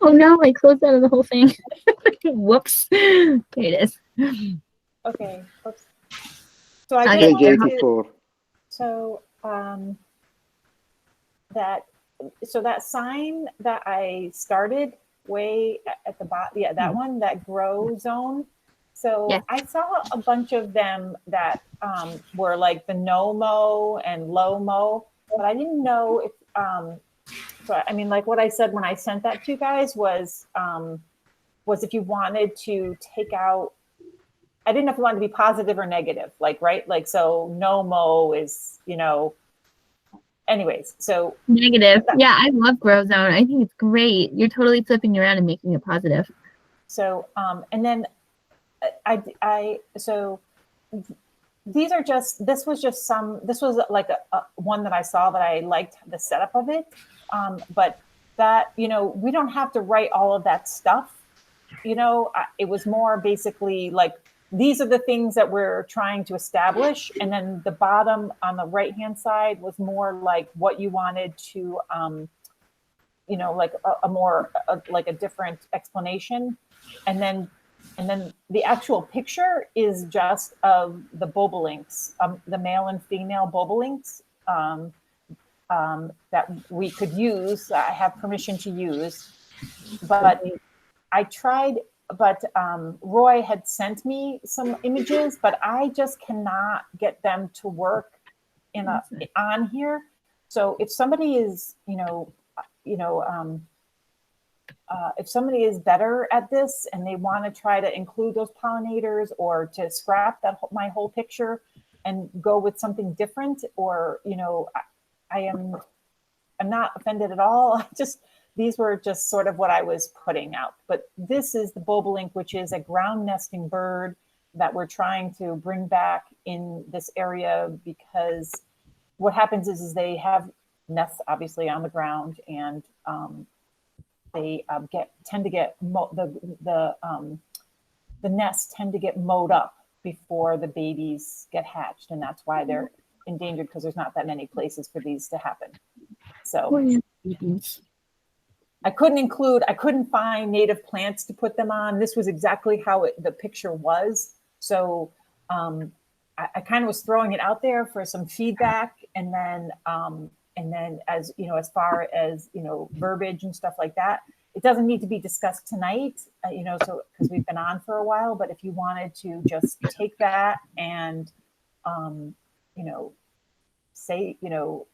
oh no, I closed out of the whole thing. Whoops. There it is. okay. Oops. So I just Page wanted 84. to, so that sign that I started way at the bottom, yeah, that one, that grow zone. So yes. I saw a bunch of them that were like the no mow and low mow, but I didn't know if so I mean, like what I said when I sent that to you guys was if you wanted to take out, I didn't know if you wanted to be positive or negative, like, right? Like, so no mow is, anyways, so. Negative. Yeah, I love Grow Zone. I think it's great. You're totally flipping around and making it positive. So, and then so these are just, this was like a one that I saw that I liked the setup of it. But that, we don't have to write all of that stuff. It was more basically like, these are the things that we're trying to establish. And then the bottom on the right-hand side was more like what you wanted to, like like a different explanation. And then the actual picture is just of the bobolinks, the male and female bobolinks that we could use. I have permission to use, but I tried. But Roy had sent me some images, but I just cannot get them to work on here. So if somebody is, if somebody is better at this and they want to try to include those pollinators or to scrap my whole picture and go with something different, or I'm not offended at all. These were just sort of what I was putting out. But this is the bobolink, which is a ground nesting bird that we're trying to bring back in this area, because what happens is they have nests obviously on the ground, and they tend to get the nests tend to get mowed up before the babies get hatched, and that's why they're endangered, because there's not that many places for these to happen. So I couldn't find native plants to put them on. This was exactly how the picture was. So I kind of was throwing it out there for some feedback, and then as as far as verbiage and stuff like that, it doesn't need to be discussed tonight, so because we've been on for a while. But if you wanted to just take that and say,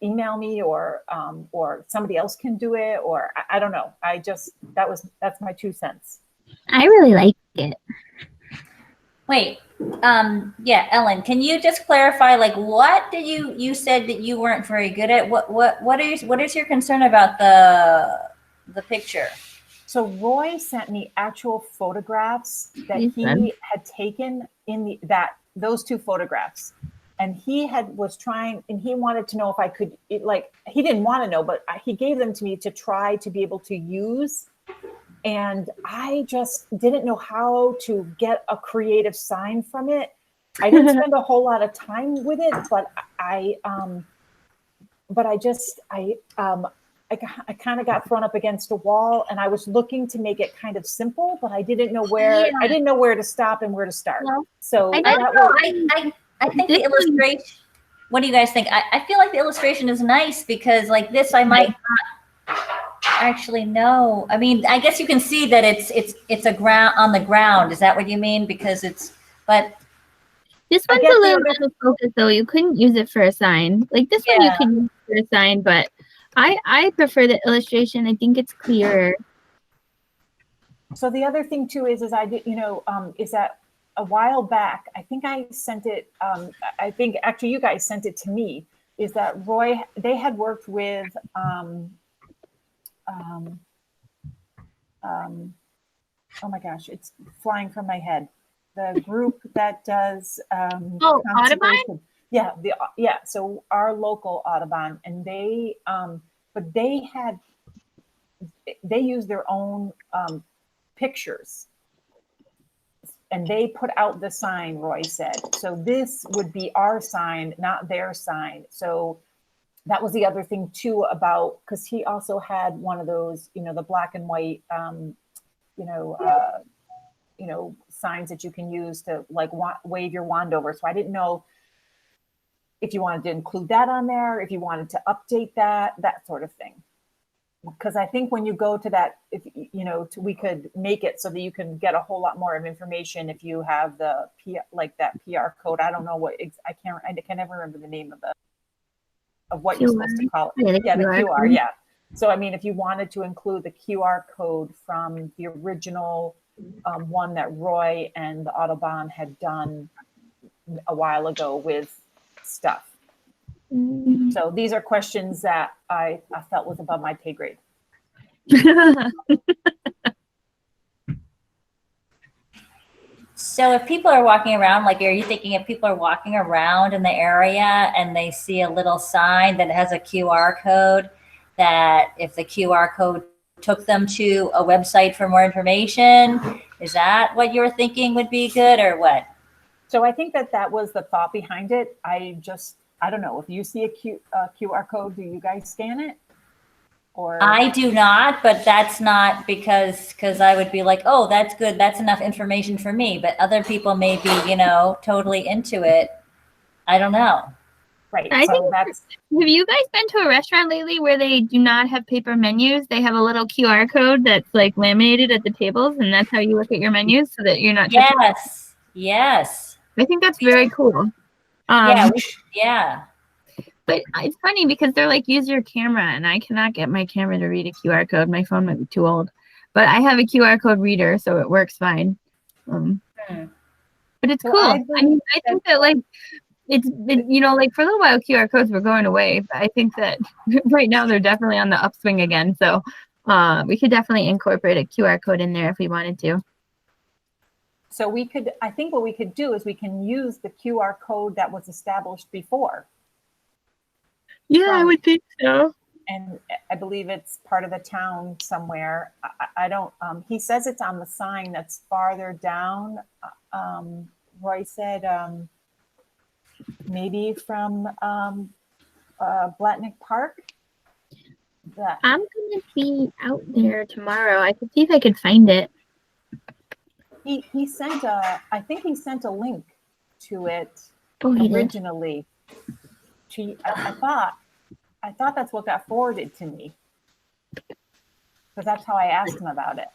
email me, or somebody else can do it, or I don't know. That's my 2 cents. I really like it. Wait, yeah, Ellen, can you just clarify, like, what did you said that you weren't very good at? What is your concern about the picture? So Roy sent me actual photographs that he had taken those 2 photographs. And he was trying, and he wanted to know if I could, he didn't want to know, but he gave them to me to try to be able to use. And I just didn't know how to get a creative sign from it. I didn't spend a whole lot of time with it, but I kind of got thrown up against a wall, and I was looking to make it kind of simple, but I didn't know where. Yeah. I didn't know where to stop and where to start. Well, so I think the illustration. What do you guys think? I feel like the illustration is nice, because like this, I might not actually know. I mean, I guess you can see that it's a ground on the ground. Is that what you mean? Because but This one's a little bit of focus though. You couldn't use it for a sign. Like this one you could use for a sign, but I prefer the illustration. I think it's clearer. So the other thing too is I did, is that a while back, I think I sent it, I think actually you guys sent it to me, is that Roy, they had worked with, oh my gosh, it's flying from my head. The group that does Audubon? Yeah, so our local Audubon, and they but they used their own pictures, and they put out the sign, Roy said. So this would be our sign, not their sign. So that was the other thing too about, because he also had one of those, the black and white signs that you can use to like wave your wand over. So I didn't know if you wanted to include that on there, if you wanted to update that sort of thing. Because I think when you go to that, if we could make it so that you can get a whole lot more of information if you have the that PR code. I don't know what I can never remember the name of what you're supposed to call it. Yeah, the QR. Yeah. So I mean, if you wanted to include the QR code from the original one that Roy and the Audubon had done a while ago with stuff. So these are questions that I felt was above my pay grade. So if people are walking around, like, are you thinking if people are walking around in the area and they see a little sign that has a QR code, that if the QR code took them to a website for more information, is that what you were thinking would be good, or what? So I think that was the thought behind it. I don't know, if you see a QR code, do you guys scan it? Or I do not, but that's not because I would be like, oh, that's good, that's enough information for me. But other people may be, totally into it. I don't know. Right. Have you guys been to a restaurant lately where they do not have paper menus? They have a little QR code that's like laminated at the tables, and that's how you look at your menus so that you're not. Yes. I think that's very cool. Yeah. But it's funny because they're like, use your camera, and I cannot get my camera to read a QR code. My phone might be too old, but I have a QR code reader, so it works fine. But it's cool. I think that like it's been, like for a little while QR codes were going away, but I think that right now they're definitely on the upswing again. So we could definitely incorporate a QR code in there if we wanted to. So I think what we could do is we can use the QR code that was established before. Yeah, I would think so. And I believe it's part of the town somewhere. I don't, he says it's on the sign that's farther down. Roy said maybe from Blatnick Park. I'm going to be out there tomorrow. I could see if I could find it. He sent I think he sent a link to it originally. I thought that's what got forwarded to me, because that's how I asked him about it.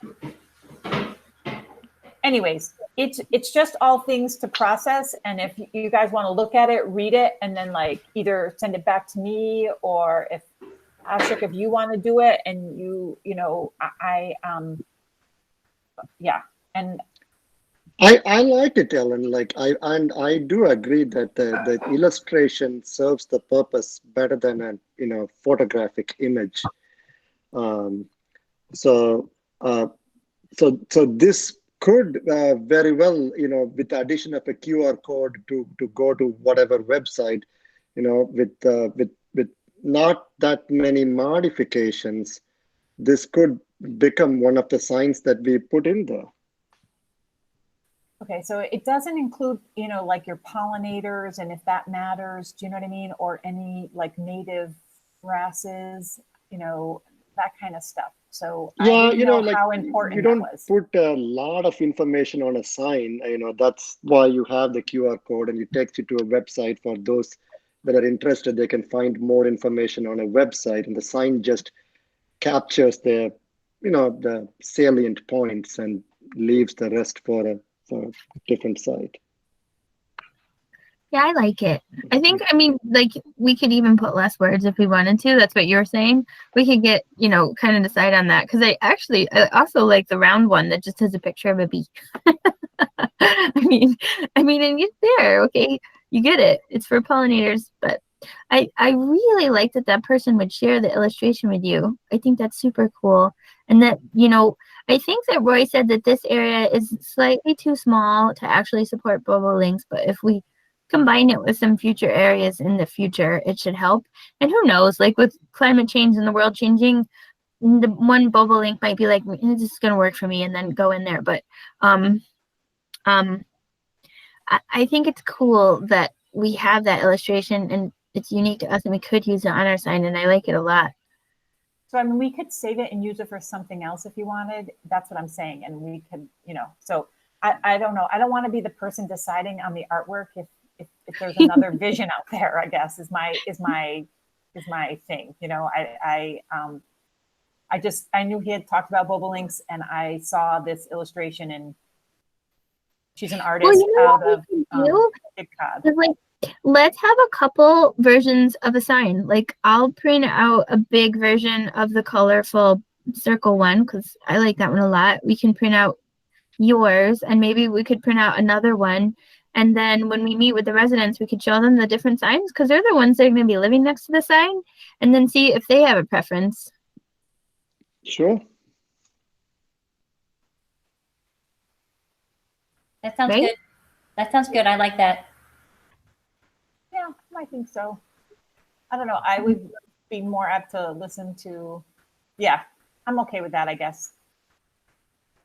Anyways, it's just all things to process, and if you guys want to look at it, read it, and then like either send it back to me, or if Ashok, if you want to do it, and and I like it, Ellen. Like I do agree that the illustration serves the purpose better than a photographic image. So this could very well, with the addition of a QR code to go to whatever website, with not that many modifications, this could become one of the signs that we put in there. Okay, so it doesn't include, like your pollinators, and if that matters, do you know what I mean? Or any like native grasses, that kind of stuff. So yeah, I didn't know how important you don't that was. put a lot of information on a sign. That's why you have the QR code, and it takes you to a website. For those that are interested, they can find more information on a website, and the sign just captures the salient points and leaves the rest for a different site. Yeah, I like it. I think, I mean, like, we could even put less words if we wanted to. That's what you're saying. We could get, you know, kind of decide on that. Because I also like the round one that just has a picture of a bee. I mean, and it's there, okay? You get it. It's for pollinators. But I really like that person would share the illustration with you. I think that's super cool. And that, you know, I think that Roy said that this area is slightly too small to actually support bobolinks. But if we combine it with some future areas in the future, it should help. And who knows, like with climate change and the world changing, the one bobolink might be like, this is going to work for me, and then go in there. But I think it's cool that we have that illustration and it's unique to us, and we could use it on our sign, and I like it a lot. So I mean, we could save it and use it for something else if you wanted. That's what I'm saying. And we could, you know, so I don't know. I don't want to be the person deciding on the artwork if there's another vision out there, I guess is my thing. You know, I knew he had talked about bobolinks, and I saw this illustration, and she's an artist out of Cape Cod. Like, let's have a couple versions of a sign. Like, I'll print out a big version of the colorful circle one because I like that one a lot. We can print out yours, and maybe we could print out another one. And then when we meet with the residents, we could show them the different signs because they're the ones that are going to be living next to the sign, and then see if they have a preference. Sure. That sounds good. That sounds good. I like that. Yeah, I think so. I don't know. I would be more apt to listen to. Yeah, I'm okay with that, I guess.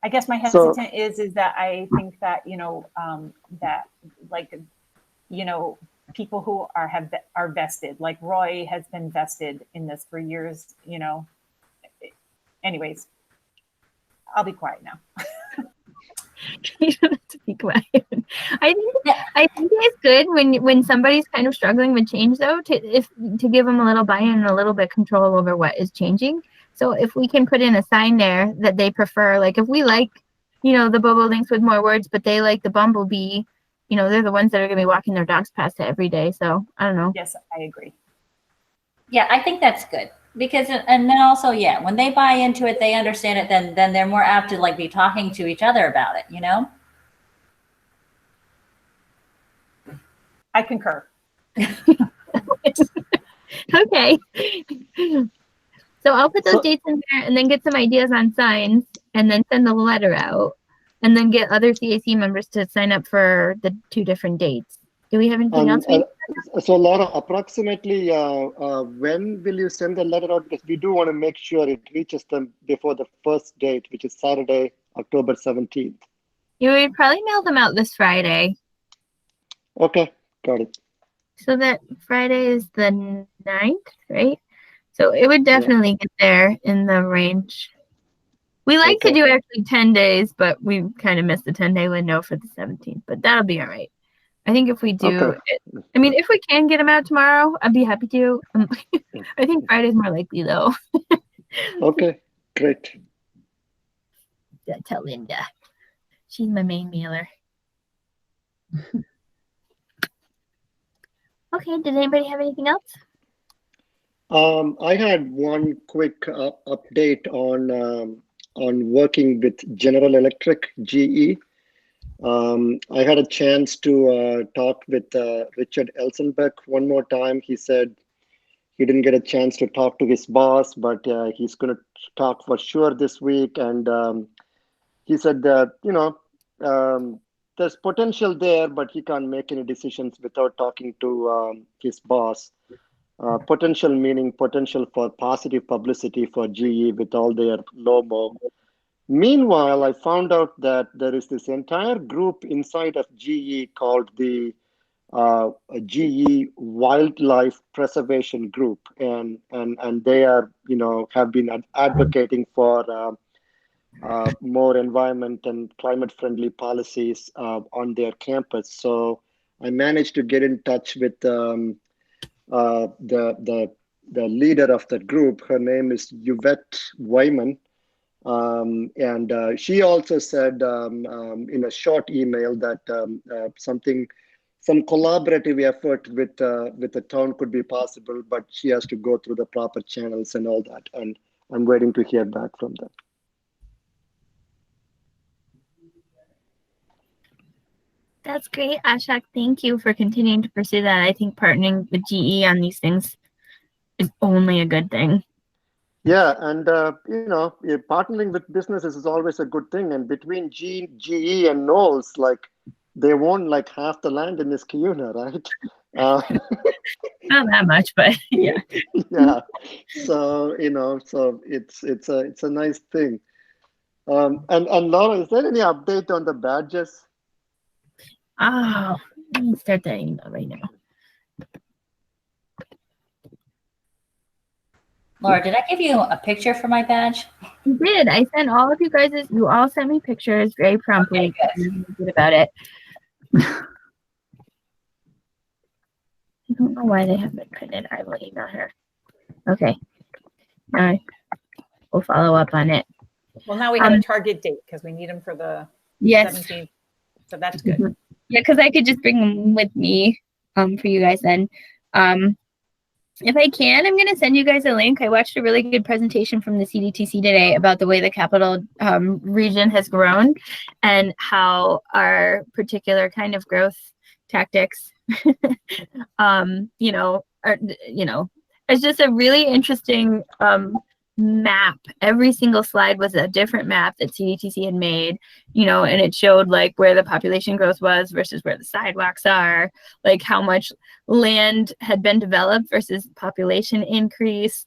I guess my hesitant is that I think that, you know, that like, you know, people who are vested, like Roy has been vested in this for years, you know. Anyways, I'll be quiet now. You don't have to be quiet. I think it's good when somebody's kind of struggling with change, though, to give them a little buy-in and a little bit control over what is changing. So if we can put in a sign there that they prefer, like if we like, you know, the bobolinks with more words, but they like the bumblebee, you know, they're the ones that are going to be walking their dogs past it every day. So I don't know. Yes, I agree. Yeah, I think that's good. Because, and then also, yeah, when they buy into it, they understand it, then they're more apt to like be talking to each other about it, you know? I concur. Okay. So I'll put those dates in there and then get some ideas on signs and then send the letter out and then get other CAC members to sign up for the 2 different dates. Do we have anything else? So Laura, approximately when will you send the letter out? Because we do want to make sure it reaches them before the first date, which is Saturday, October 17th. Yeah, we'd probably mail them out this Friday. Okay, got it. So that Friday is the 9th, right? So it would definitely get there in the range. We like to do actually 10 days, but we kind of missed the 10-day window for the 17th, but that'll be all right. I think if we do it, I mean, if we can get them out tomorrow, I'd be happy to. I think Friday's more likely, though. Okay, great. Tell Linda. She's my main mailer. Okay, did anybody have anything else? I had one quick update on working with General Electric, GE. I had a chance to talk with Richard Elsenbeck one more time. He said he didn't get a chance to talk to his boss, but he's going to talk for sure this week. And he said that, you know, there's potential there, but he can't make any decisions without talking to his boss. Potential meaning potential for positive publicity for GE with all their LOMO. Meanwhile, I found out that there is this entire group inside of GE called the GE Wildlife Preservation Group, and they are, you know, have been advocating for more environment and climate-friendly policies on their campus. So I managed to get in touch with the leader of that group. Her name is Yvette Wyman. And she also said in a short email that something some collaborative effort with the town could be possible, but she has to go through the proper channels and all that. And I'm waiting to hear back from them. That's great, Ashok. Thank you for continuing to pursue that. I think partnering with GE on these things is only a good thing. Yeah, and partnering with businesses is always a good thing. And between GE and Knowles, like they own like half the land in Niskayuna, right? Not that much, but yeah. Yeah. So so it's a nice thing. And Laura, is there any update on the badges? Oh, let me start that email right now. Laura, did I give you a picture for my badge? You did. I sent all of you guys. You all sent me pictures very promptly. Okay, Good about it. I don't know why they haven't printed. I will email her. Okay. We'll follow up on it. Well, now we have a target date because we need them for the Yes. 17th. So that's good. Yeah, because I could just bring them with me for you guys then. If I can, I'm going to send you guys a link. I watched a really good presentation from the CDTC today about the way the capital region has grown and how our particular kind of growth tactics, it's just a really interesting map. Every single slide was a different map that CDTC had made, and it showed like where the population growth was versus where the sidewalks are, like how much land had been developed versus population increase,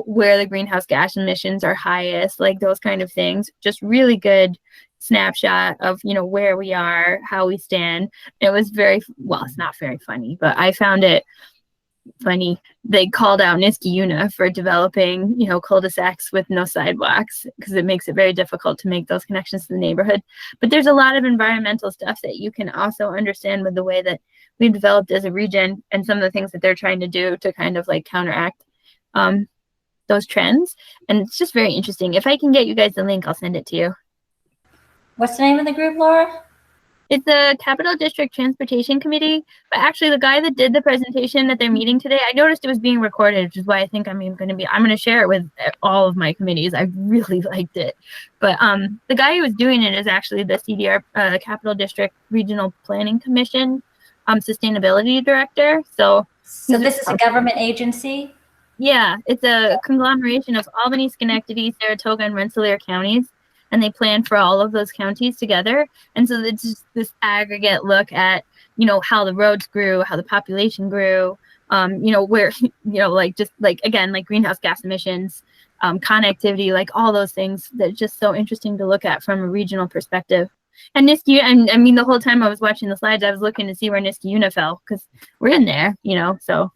where the greenhouse gas emissions are highest, like those kind of things. Just really good snapshot of, where we are, how we stand. It was it's not very funny, but I found it funny. They called out Niskayuna for developing, cul-de-sacs with no sidewalks because it makes it very difficult to make those connections to the neighborhood. But there's a lot of environmental stuff that you can also understand with the way that we've developed as a region and some of the things that they're trying to do to kind of like counteract those trends. And it's just very interesting. If I can get you guys the link, I'll send it to you. What's the name of the group, Laura? It's the Capital District Transportation Committee, but actually the guy that did the presentation at their meeting today, I noticed it was being recorded, which is why I think I'm going to share it with all of my committees. I really liked it. But the guy who was doing it is actually the CDR, Capital District Regional Planning Commission Sustainability Director. So this is a government agency? Yeah, it's a conglomeration of Albany, Schenectady, Saratoga, and Rensselaer counties. And they plan for all of those counties together. And so it's just this aggregate look at, how the roads grew, how the population grew, where, like greenhouse gas emissions, connectivity, like all those things that are just so interesting to look at from a regional perspective. And Niskayuna, and the whole time I was watching the slides, I was looking to see where Niskayuna fell because we're in there, so.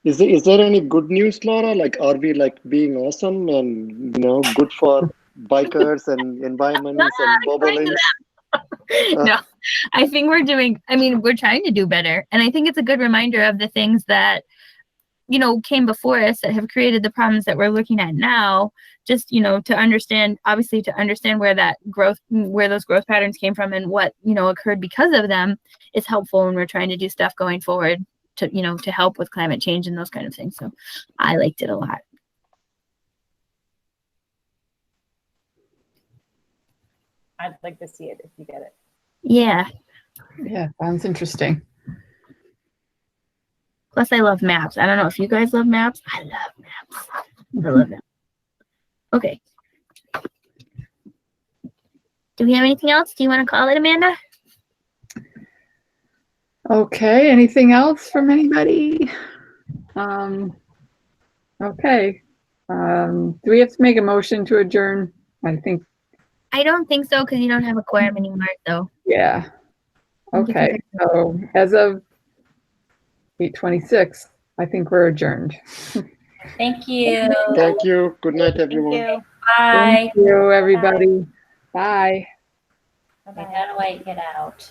Is there any good news, Laura? Like, are we like being awesome and, good for bikers and environments and bobolinks? No, I think we're trying to do better. And I think it's a good reminder of the things that, came before us that have created the problems that we're looking at now, just, to understand where those growth patterns came from and what, occurred because of them is helpful when we're trying to do stuff going forward to help with climate change and those kind of things. So I liked it a lot. I'd like to see it if you get it. Yeah. Yeah, sounds interesting. Plus, I love maps. I don't know if you guys love maps. I love maps. I love them. Okay. Do we have anything else? Do you want to call it, Amanda? Okay, anything else from anybody? Okay. Do we have to make a motion to adjourn? I don't think so because you don't have a quorum anymore, though. Yeah. Okay. So as of 8:26, I think we're adjourned. Thank you. Thank you. Good night, everyone. Thank you. Bye. Thank you, everybody. Bye. Okay, how do I get out?